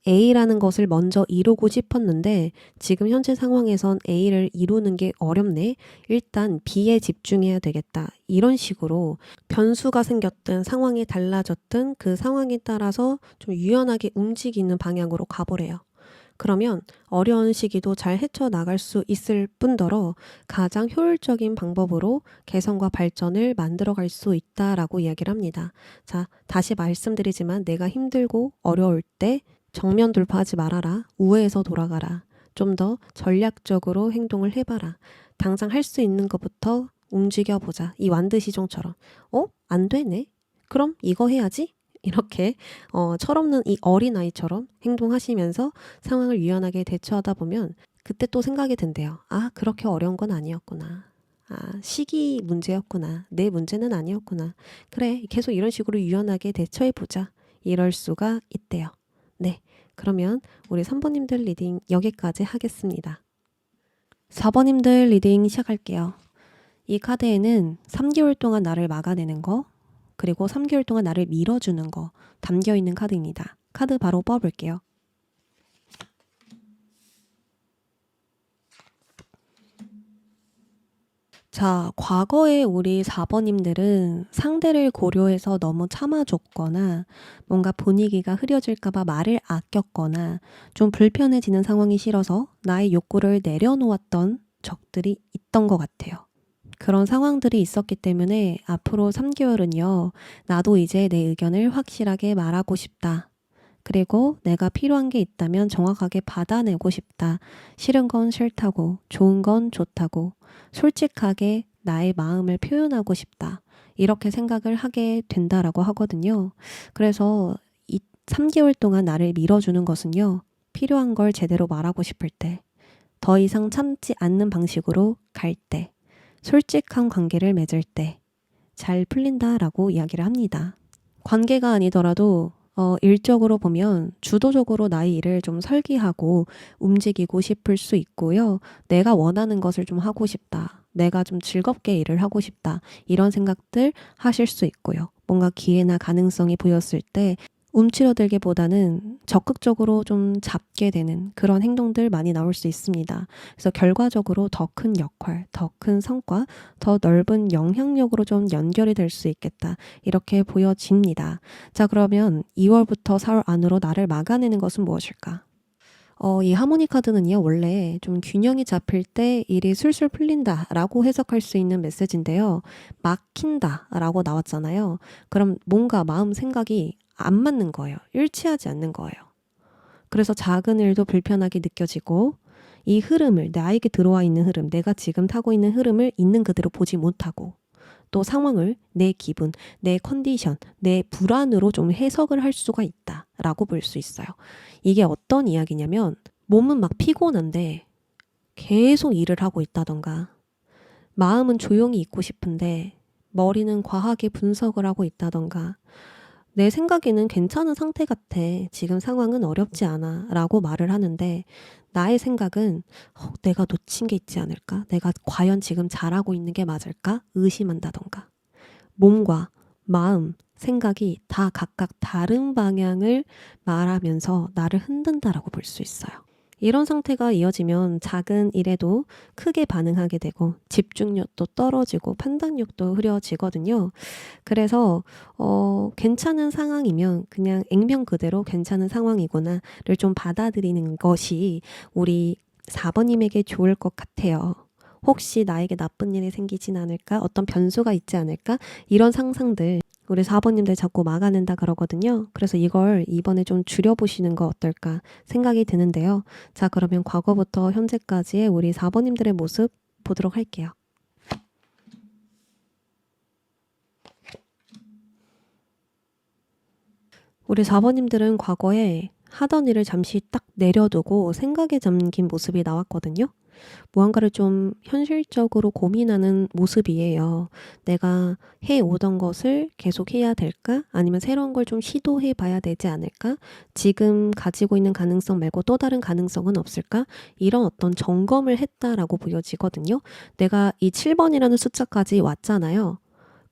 A라는 것을 먼저 이루고 싶었는데 지금 현재 상황에선 A를 이루는 게 어렵네. 일단 B에 집중해야 되겠다. 이런 식으로 변수가 생겼든 상황이 달라졌든 그 상황에 따라서 좀 유연하게 움직이는 방향으로 가보래요. 그러면 어려운 시기도 잘 헤쳐나갈 수 있을 뿐더러 가장 효율적인 방법으로 개선과 발전을 만들어갈 수 있다라고 이야기를 합니다. 자, 다시 말씀드리지만 내가 힘들고 어려울 때 정면 돌파하지 말아라. 우회해서 돌아가라. 좀 더 전략적으로 행동을 해봐라. 당장 할 수 있는 것부터 움직여보자. 이 완드시종처럼. 안 되네? 그럼 이거 해야지? 이렇게 철없는 이 어린아이처럼 행동하시면서 상황을 유연하게 대처하다 보면 그때 또 생각이 든대요. 아, 그렇게 어려운 건 아니었구나. 아, 시기 문제였구나. 내 문제는 아니었구나. 그래, 계속 이런 식으로 유연하게 대처해보자. 이럴 수가 있대요. 네, 그러면 우리 3번님들 리딩 여기까지 하겠습니다. 4번님들 리딩 시작할게요. 이 카드에는 3개월 동안 나를 막아내는 거, 그리고 3개월 동안 나를 밀어주는 거 담겨있는 카드입니다. 카드 바로 뽑아볼게요. 자, 과거에 우리 4번님들은 상대를 고려해서 너무 참아줬거나 뭔가 분위기가 흐려질까봐 말을 아꼈거나 좀 불편해지는 상황이 싫어서 나의 욕구를 내려놓았던 적들이 있던 것 같아요. 그런 상황들이 있었기 때문에 앞으로 3개월은요, 나도 이제 내 의견을 확실하게 말하고 싶다. 그리고 내가 필요한 게 있다면 정확하게 받아내고 싶다. 싫은 건 싫다고, 좋은 건 좋다고, 솔직하게 나의 마음을 표현하고 싶다. 이렇게 생각을 하게 된다라고 하거든요. 그래서 이 3개월 동안 나를 밀어주는 것은요, 필요한 걸 제대로 말하고 싶을 때, 더 이상 참지 않는 방식으로 갈 때, 솔직한 관계를 맺을 때, 잘 풀린다라고 이야기를 합니다. 관계가 아니더라도 일적으로 보면 주도적으로 나의 일을 좀 설계하고 움직이고 싶을 수 있고요. 내가 원하는 것을 좀 하고 싶다. 내가 좀 즐겁게 일을 하고 싶다. 이런 생각들 하실 수 있고요. 뭔가 기회나 가능성이 보였을 때 움츠러들기보다는 적극적으로 좀 잡게 되는 그런 행동들 많이 나올 수 있습니다. 그래서 결과적으로 더 큰 역할, 더 큰 성과, 더 넓은 영향력으로 좀 연결이 될 수 있겠다. 이렇게 보여집니다. 자, 그러면 2월부터 4월 안으로 나를 막아내는 것은 무엇일까? 이 하모니 카드는요, 원래 좀 균형이 잡힐 때 일이 술술 풀린다라고 해석할 수 있는 메시지인데요. 막힌다라고 나왔잖아요. 그럼 뭔가 마음 생각이 안 맞는 거예요. 일치하지 않는 거예요. 그래서 작은 일도 불편하게 느껴지고 이 흐름을, 나에게 들어와 있는 흐름, 내가 지금 타고 있는 흐름을 있는 그대로 보지 못하고 또 상황을 내 기분, 내 컨디션, 내 불안으로 좀 해석을 할 수가 있다라고 볼 수 있어요. 이게 어떤 이야기냐면 몸은 막 피곤한데 계속 일을 하고 있다던가 마음은 조용히 있고 싶은데 머리는 과하게 분석을 하고 있다던가 내 생각에는 괜찮은 상태 같아. 지금 상황은 어렵지 않아. 라고 말을 하는데 나의 생각은 내가 놓친 게 있지 않을까? 내가 과연 지금 잘하고 있는 게 맞을까? 의심한다던가. 몸과 마음, 생각이 다 각각 다른 방향을 말하면서 나를 흔든다라고 볼 수 있어요. 이런 상태가 이어지면 작은 일에도 크게 반응하게 되고 집중력도 떨어지고 판단력도 흐려지거든요. 그래서 괜찮은 상황이면 그냥 액면 그대로 괜찮은 상황이구나를 좀 받아들이는 것이 우리 4번님에게 좋을 것 같아요. 혹시 나에게 나쁜 일이 생기진 않을까? 어떤 변수가 있지 않을까? 이런 상상들 우리 4번님들 자꾸 막아낸다 그러거든요. 그래서 이걸 이번에 좀 줄여보시는 거 어떨까 생각이 드는데요. 자, 그러면 과거부터 현재까지의 우리 4번님들의 모습 보도록 할게요. 우리 4번님들은 과거에 하던 일을 잠시 딱 내려두고 생각에 잠긴 모습이 나왔거든요. 무언가를 좀 현실적으로 고민하는 모습이에요. 내가 해오던 것을 계속 해야 될까? 아니면 새로운 걸 좀 시도해 봐야 되지 않을까? 지금 가지고 있는 가능성 말고 또 다른 가능성은 없을까? 이런 어떤 점검을 했다라고 보여지거든요. 내가 이 7번이라는 숫자까지 왔잖아요.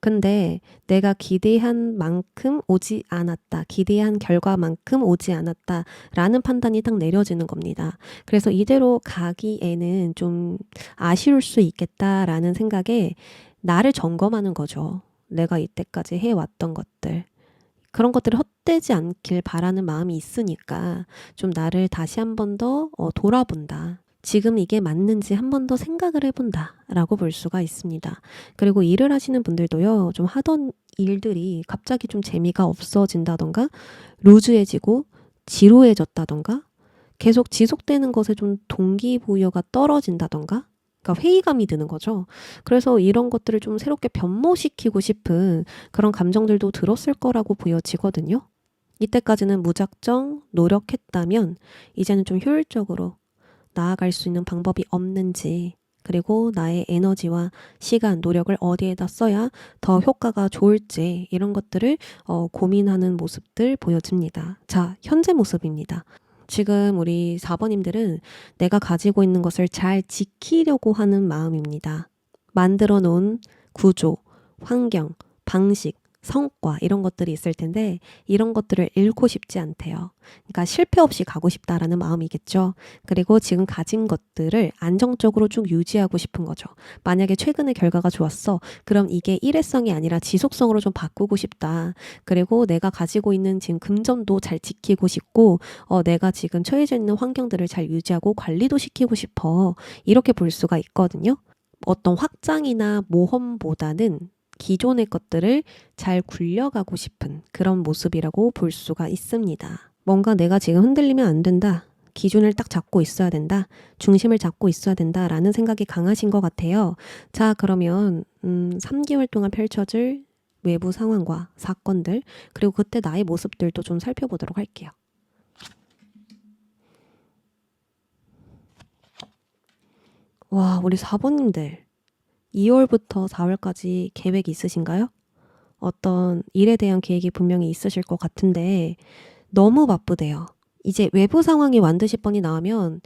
근데 내가 기대한 만큼 오지 않았다. 기대한 결과만큼 오지 않았다. 라는 판단이 딱 내려지는 겁니다. 그래서 이대로 가기에는 좀 아쉬울 수 있겠다라는 생각에 나를 점검하는 거죠. 내가 이때까지 해왔던 것들. 그런 것들을 헛되지 않길 바라는 마음이 있으니까 좀 나를 다시 한 번 더 돌아본다. 지금 이게 맞는지 한 번 더 생각을 해본다 라고 볼 수가 있습니다. 그리고 일을 하시는 분들도요, 좀 하던 일들이 갑자기 좀 재미가 없어진다던가 루즈해지고 지루해졌다던가 계속 지속되는 것에 좀 동기부여가 떨어진다던가 그러니까 회의감이 드는 거죠. 그래서 이런 것들을 좀 새롭게 변모시키고 싶은 그런 감정들도 들었을 거라고 보여지거든요. 이때까지는 무작정 노력했다면 이제는 좀 효율적으로 나아갈 수 있는 방법이 없는지 그리고 나의 에너지와 시간, 노력을 어디에다 써야 더 효과가 좋을지 이런 것들을 고민하는 모습들 보여집니다. 자, 현재 모습입니다. 지금 우리 4번님들은 내가 가지고 있는 것을 잘 지키려고 하는 마음입니다. 만들어 놓은 구조, 환경, 방식, 성과 이런 것들이 있을 텐데 이런 것들을 잃고 싶지 않대요. 그러니까 실패 없이 가고 싶다라는 마음이겠죠. 그리고 지금 가진 것들을 안정적으로 쭉 유지하고 싶은 거죠. 만약에 최근에 결과가 좋았어. 그럼 이게 일회성이 아니라 지속성으로 좀 바꾸고 싶다. 그리고 내가 가지고 있는 지금 금전도 잘 지키고 싶고 내가 지금 처해져 있는 환경들을 잘 유지하고 관리도 시키고 싶어. 이렇게 볼 수가 있거든요. 어떤 확장이나 모험보다는 기존의 것들을 잘 굴려가고 싶은 그런 모습이라고 볼 수가 있습니다. 뭔가 내가 지금 흔들리면 안 된다. 기준을 딱 잡고 있어야 된다. 중심을 잡고 있어야 된다라는 생각이 강하신 것 같아요. 자, 그러면 3개월 동안 펼쳐질 외부 상황과 사건들, 그리고 그때 나의 모습들도 좀 살펴보도록 할게요. 와, 우리 4번님들 2월부터 4월까지 계획이 있으신가요? 어떤 일에 대한 계획이 분명히 있으실 것 같은데 너무 바쁘대요. 이제 외부 상황이 완드시 뻔히 나오면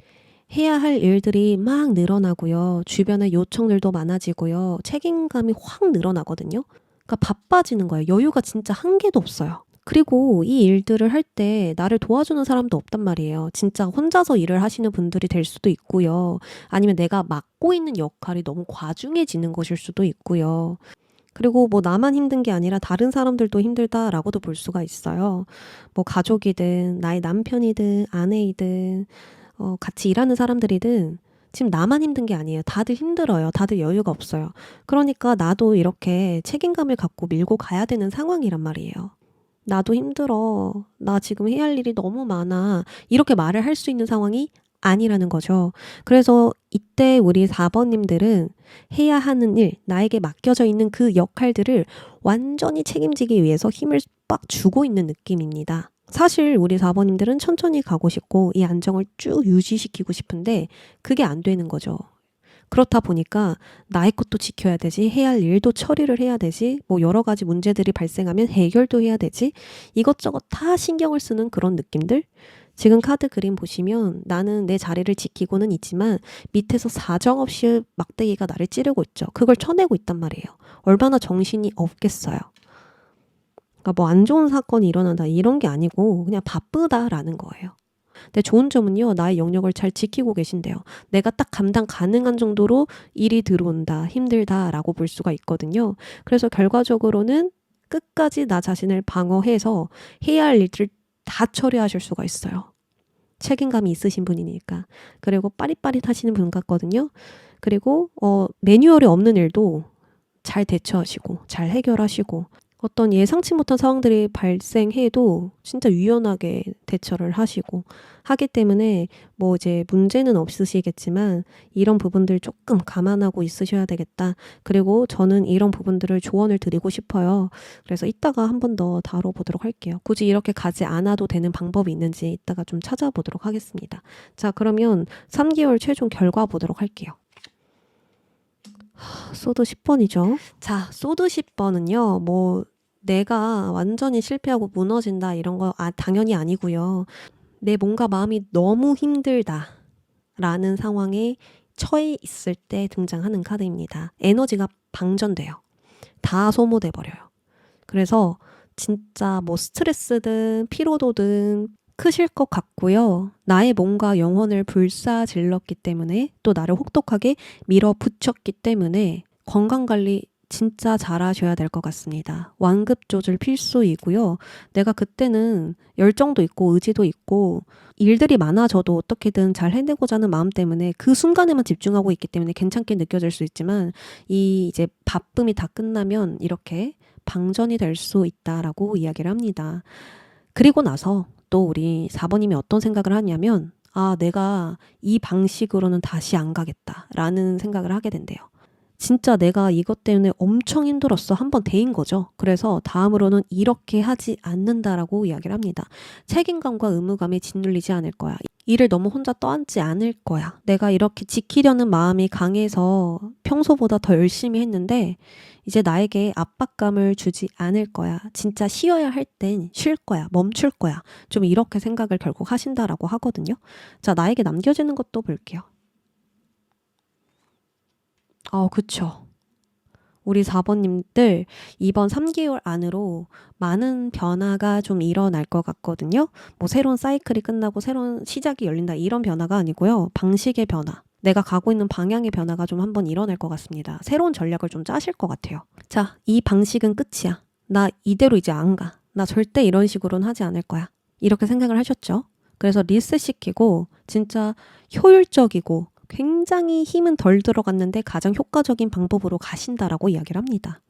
해야 할 일들이 막 늘어나고요. 주변에 요청들도 많아지고요. 책임감이 확 늘어나거든요. 그러니까 바빠지는 거예요. 여유가 진짜 한 개도 없어요. 그리고 이 일들을 할 때 나를 도와주는 사람도 없단 말이에요. 진짜 혼자서 일을 하시는 분들이 될 수도 있고요. 아니면 내가 맡고 있는 역할이 너무 과중해지는 것일 수도 있고요. 그리고 뭐 나만 힘든 게 아니라 다른 사람들도 힘들다라고도 볼 수가 있어요. 뭐 가족이든 나의 남편이든 아내이든 같이 일하는 사람들이든 지금 나만 힘든 게 아니에요. 다들 힘들어요. 다들 여유가 없어요. 그러니까 나도 이렇게 책임감을 갖고 밀고 가야 되는 상황이란 말이에요. 나도 힘들어. 나 지금 해야 할 일이 너무 많아. 이렇게 말을 할 수 있는 상황이 아니라는 거죠. 그래서 이때 우리 4번님들은 해야 하는 일, 나에게 맡겨져 있는 그 역할들을 완전히 책임지기 위해서 힘을 빡 주고 있는 느낌입니다. 사실 우리 4번님들은 천천히 가고 싶고 이 안정을 쭉 유지시키고 싶은데 그게 안 되는 거죠. 그렇다 보니까 나의 것도 지켜야 되지, 해야 할 일도 처리를 해야 되지, 뭐 여러 가지 문제들이 발생하면 해결도 해야 되지, 이것저것 다 신경을 쓰는 그런 느낌들? 지금 카드 그림 보시면 나는 내 자리를 지키고는 있지만 밑에서 사정없이 막대기가 나를 찌르고 있죠. 그걸 쳐내고 있단 말이에요. 얼마나 정신이 없겠어요. 그러니까 뭐 안 좋은 사건이 일어난다 이런 게 아니고 그냥 바쁘다라는 거예요. 근데 좋은 점은요, 나의 영역을 잘 지키고 계신데요. 내가 딱 감당 가능한 정도로 일이 들어온다, 힘들다라고 볼 수가 있거든요. 그래서 결과적으로는 끝까지 나 자신을 방어해서 해야 할 일들 다 처리하실 수가 있어요. 책임감이 있으신 분이니까. 그리고 빠릿빠릿하시는 분 같거든요. 그리고 매뉴얼이 없는 일도 잘 대처하시고 잘 해결하시고 어떤 예상치 못한 상황들이 발생해도 진짜 유연하게 대처를 하시고 하기 때문에 뭐 이제 문제는 없으시겠지만 이런 부분들 조금 감안하고 있으셔야 되겠다. 그리고 저는 이런 부분들을 조언을 드리고 싶어요. 그래서 이따가 한 번 더 다뤄보도록 할게요. 굳이 이렇게 가지 않아도 되는 방법이 있는지 이따가 좀 찾아보도록 하겠습니다. 자, 그러면 3개월 최종 결과 보도록 할게요. 소드 10번이죠. 자, 소드 10번은요, 뭐, 내가 완전히 실패하고 무너진다, 이런 거, 당연히 아니고요. 내 몸과 마음이 너무 힘들다, 라는 상황에 처해 있을 때 등장하는 카드입니다. 에너지가 방전돼요. 다 소모돼 버려요. 그래서 진짜 뭐 스트레스든 피로도든 크실 것 같고요. 나의 몸과 영혼을 불사질렀기 때문에 또 나를 혹독하게 밀어붙였기 때문에 건강관리 진짜 잘하셔야 될 것 같습니다. 완급 조절 필수이고요. 내가 그때는 열정도 있고 의지도 있고 일들이 많아져도 어떻게든 잘 해내고자 하는 마음 때문에 그 순간에만 집중하고 있기 때문에 괜찮게 느껴질 수 있지만 이 이제 바쁨이 다 끝나면 이렇게 방전이 될 수 있다라고 이야기를 합니다. 그리고 나서 또 우리 4번님이 어떤 생각을 하냐면 내가 이 방식으로는 다시 안 가겠다라는 생각을 하게 된대요. 진짜 내가 이것 때문에 엄청 힘들었어. 한 번 데인 거죠. 그래서 다음으로는 이렇게 하지 않는다라고 이야기를 합니다. 책임감과 의무감에 짓눌리지 않을 거야. 일을 너무 혼자 떠안지 않을 거야. 내가 이렇게 지키려는 마음이 강해서 평소보다 더 열심히 했는데 이제 나에게 압박감을 주지 않을 거야. 진짜 쉬어야 할 땐 쉴 거야. 멈출 거야. 좀 이렇게 생각을 결국 하신다라고 하거든요. 자, 나에게 남겨지는 것도 볼게요. 그쵸. 우리 4번님들 이번 3개월 안으로 많은 변화가 좀 일어날 것 같거든요. 뭐 새로운 사이클이 끝나고 새로운 시작이 열린다 이런 변화가 아니고요. 방식의 변화. 내가 가고 있는 방향의 변화가 좀 한번 일어날 것 같습니다. 새로운 전략을 좀 짜실 것 같아요. 자, 이 방식은 끝이야. 나 이대로 이제 안 가. 나 절대 이런 식으로는 하지 않을 거야. 이렇게 생각을 하셨죠? 그래서 리셋시키고 진짜 효율적이고 굉장히 힘은 덜 들어갔는데 가장 효과적인 방법으로 가신다라고 이야기를 합니다.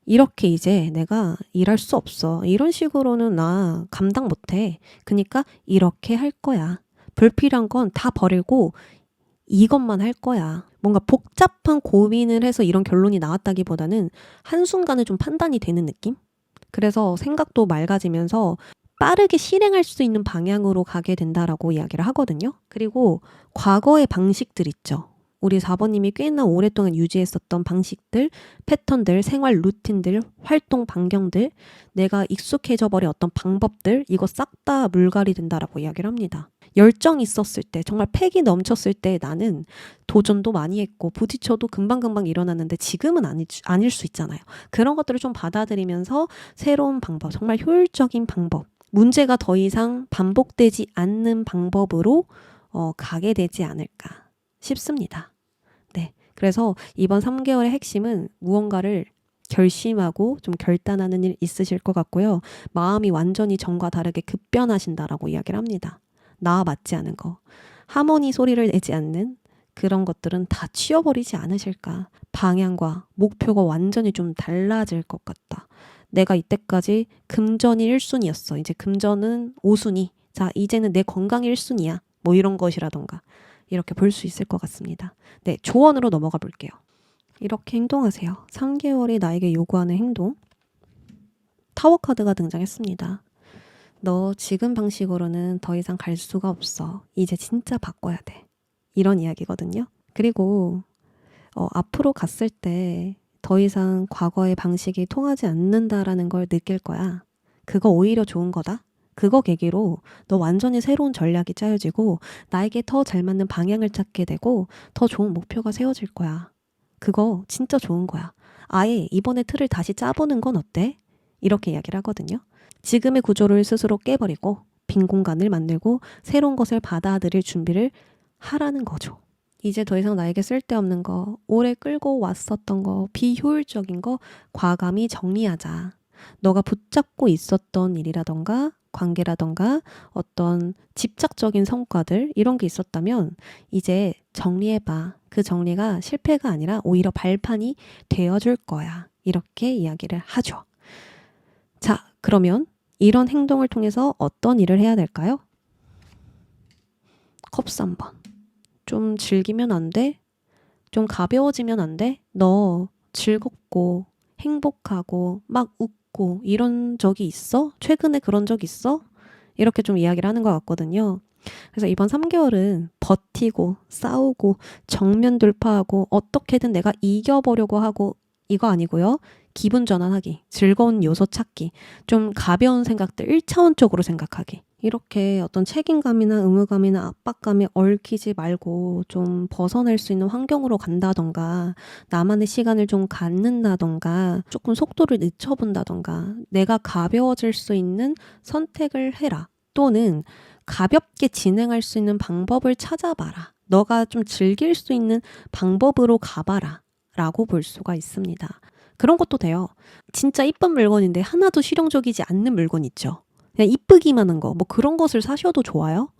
이렇게 이제 내가 일할 수 없어. 이런 식으로는 나 감당 못해. 그러니까 이렇게 할 거야. 불필요한 건 다 버리고 이것만 할 거야. 뭔가 복잡한 고민을 해서 이런 결론이 나왔다기보다는 한순간에 좀 판단이 되는 느낌? 그래서 생각도 맑아지면서 빠르게 실행할 수 있는 방향으로 가게 된다라고 이야기를 하거든요. 그리고 과거의 방식들 있죠. 우리 4번님이 꽤나 오랫동안 유지했었던 방식들, 패턴들, 생활 루틴들, 활동 반경들, 내가 익숙해져 버린 어떤 방법들, 이거 싹 다 물갈이 된다라고 이야기를 합니다. 열정이 있었을 때, 정말 패기 넘쳤을 때 나는 도전도 많이 했고 부딪혀도 금방금방 일어났는데 지금은 아닐 수 있잖아요. 그런 것들을 좀 받아들이면서 새로운 방법, 정말 효율적인 방법, 문제가 더 이상 반복되지 않는 방법으로 가게 되지 않을까 싶습니다. 네. 그래서 이번 3개월의 핵심은 무언가를 결심하고 좀 결단하는 일 있으실 것 같고요. 마음이 완전히 전과 다르게 급변하신다라고 이야기를 합니다. 나와 맞지 않은 거. 하모니 소리를 내지 않는 그런 것들은 다 치워버리지 않으실까. 방향과 목표가 완전히 좀 달라질 것 같다. 내가 이때까지 금전이 1순위였어. 이제 금전은 5순위. 자, 이제는 내 건강이 1순위야. 뭐 이런 것이라던가. 이렇게 볼 수 있을 것 같습니다. 네, 조언으로 넘어가 볼게요. 이렇게 행동하세요. 3개월이 나에게 요구하는 행동. 타워 카드가 등장했습니다. 너 지금 방식으로는 더 이상 갈 수가 없어. 이제 진짜 바꿔야 돼. 이런 이야기거든요. 그리고 앞으로 갔을 때 더 이상 과거의 방식이 통하지 않는다라는 걸 느낄 거야. 그거 오히려 좋은 거다. 그거 계기로 너 완전히 새로운 전략이 짜여지고 나에게 더 잘 맞는 방향을 찾게 되고 더 좋은 목표가 세워질 거야. 그거 진짜 좋은 거야. 아예 이번에 틀을 다시 짜보는 건 어때? 이렇게 이야기를 하거든요. 지금의 구조를 스스로 깨버리고 빈 공간을 만들고 새로운 것을 받아들일 준비를 하라는 거죠. 이제 더 이상 나에게 쓸데없는 거, 오래 끌고 왔었던 거, 비효율적인 거 과감히 정리하자. 너가 붙잡고 있었던 일이라던가 관계라던가 어떤 집착적인 성과들 이런 게 있었다면 이제 정리해봐. 그 정리가 실패가 아니라 오히려 발판이 되어줄 거야. 이렇게 이야기를 하죠. 자, 그러면 이런 행동을 통해서 어떤 일을 해야 될까요? 컵스 3번. 좀 즐기면 안 돼? 좀 가벼워지면 안 돼? 너 즐겁고 행복하고 막 웃고 이런 적이 있어? 최근에 그런 적 있어? 이렇게 좀 이야기를 하는 것 같거든요. 그래서 이번 3개월은 버티고 싸우고 정면 돌파하고 어떻게든 내가 이겨보려고 하고 이거 아니고요. 기분 전환하기, 즐거운 요소 찾기, 좀 가벼운 생각들 1차원적으로 생각하기. 이렇게 어떤 책임감이나 의무감이나 압박감에 얽히지 말고 좀 벗어날 수 있는 환경으로 간다던가 나만의 시간을 좀 갖는다던가 조금 속도를 늦춰본다던가 내가 가벼워질 수 있는 선택을 해라. 또는 가볍게 진행할 수 있는 방법을 찾아봐라. 너가 좀 즐길 수 있는 방법으로 가봐라. 라고 볼 수가 있습니다. 그런 것도 돼요. 진짜 이쁜 물건인데 하나도 실용적이지 않는 물건 있죠. 그냥 이쁘기만 한 거, 뭐 그런 것을 사셔도 좋아요.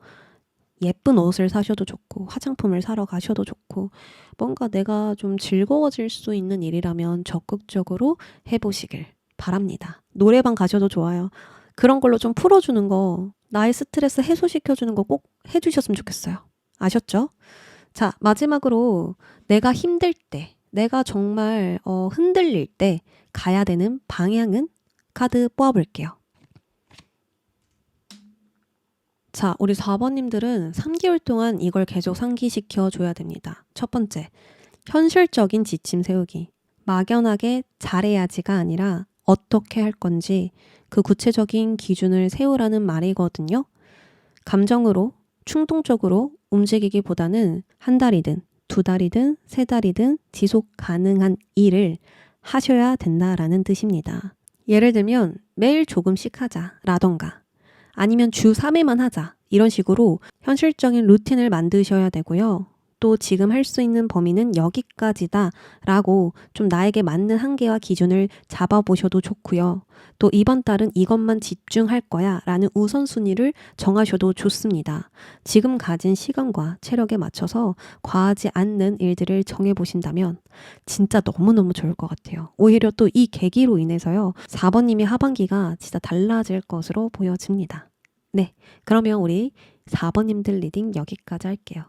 예쁜 옷을 사셔도 좋고 화장품을 사러 가셔도 좋고 뭔가 내가 좀 즐거워질 수 있는 일이라면 적극적으로 해보시길 바랍니다. 노래방 가셔도 좋아요. 그런 걸로 좀 풀어주는 거, 나의 스트레스 해소시켜주는 거 꼭 해주셨으면 좋겠어요. 아셨죠? 자, 마지막으로 내가 힘들 때, 내가 정말 흔들릴 때 가야 되는 방향은? 카드 뽑아볼게요. 자, 우리 4번님들은 3개월 동안 이걸 계속 상기시켜 줘야 됩니다. 첫 번째, 현실적인 지침 세우기. 막연하게 잘해야지가 아니라 어떻게 할 건지 그 구체적인 기준을 세우라는 말이거든요. 감정으로, 충동적으로 움직이기보다는 한 달이든, 2달이든, 3달이든 지속 가능한 일을 하셔야 된다라는 뜻입니다. 예를 들면 매일 조금씩 하자 라던가 아니면 주 3회만 하자 이런 식으로 현실적인 루틴을 만드셔야 되고요. 또 지금 할 수 있는 범위는 여기까지다 라고 좀 나에게 맞는 한계와 기준을 잡아보셔도 좋고요. 또 이번 달은 이것만 집중할 거야 라는 우선순위를 정하셔도 좋습니다. 지금 가진 시간과 체력에 맞춰서 과하지 않는 일들을 정해보신다면 진짜 너무너무 좋을 것 같아요. 오히려 또 이 계기로 인해서요. 4번님의 하반기가 진짜 달라질 것으로 보여집니다. 네, 그러면 우리 4번님들 리딩 여기까지 할게요.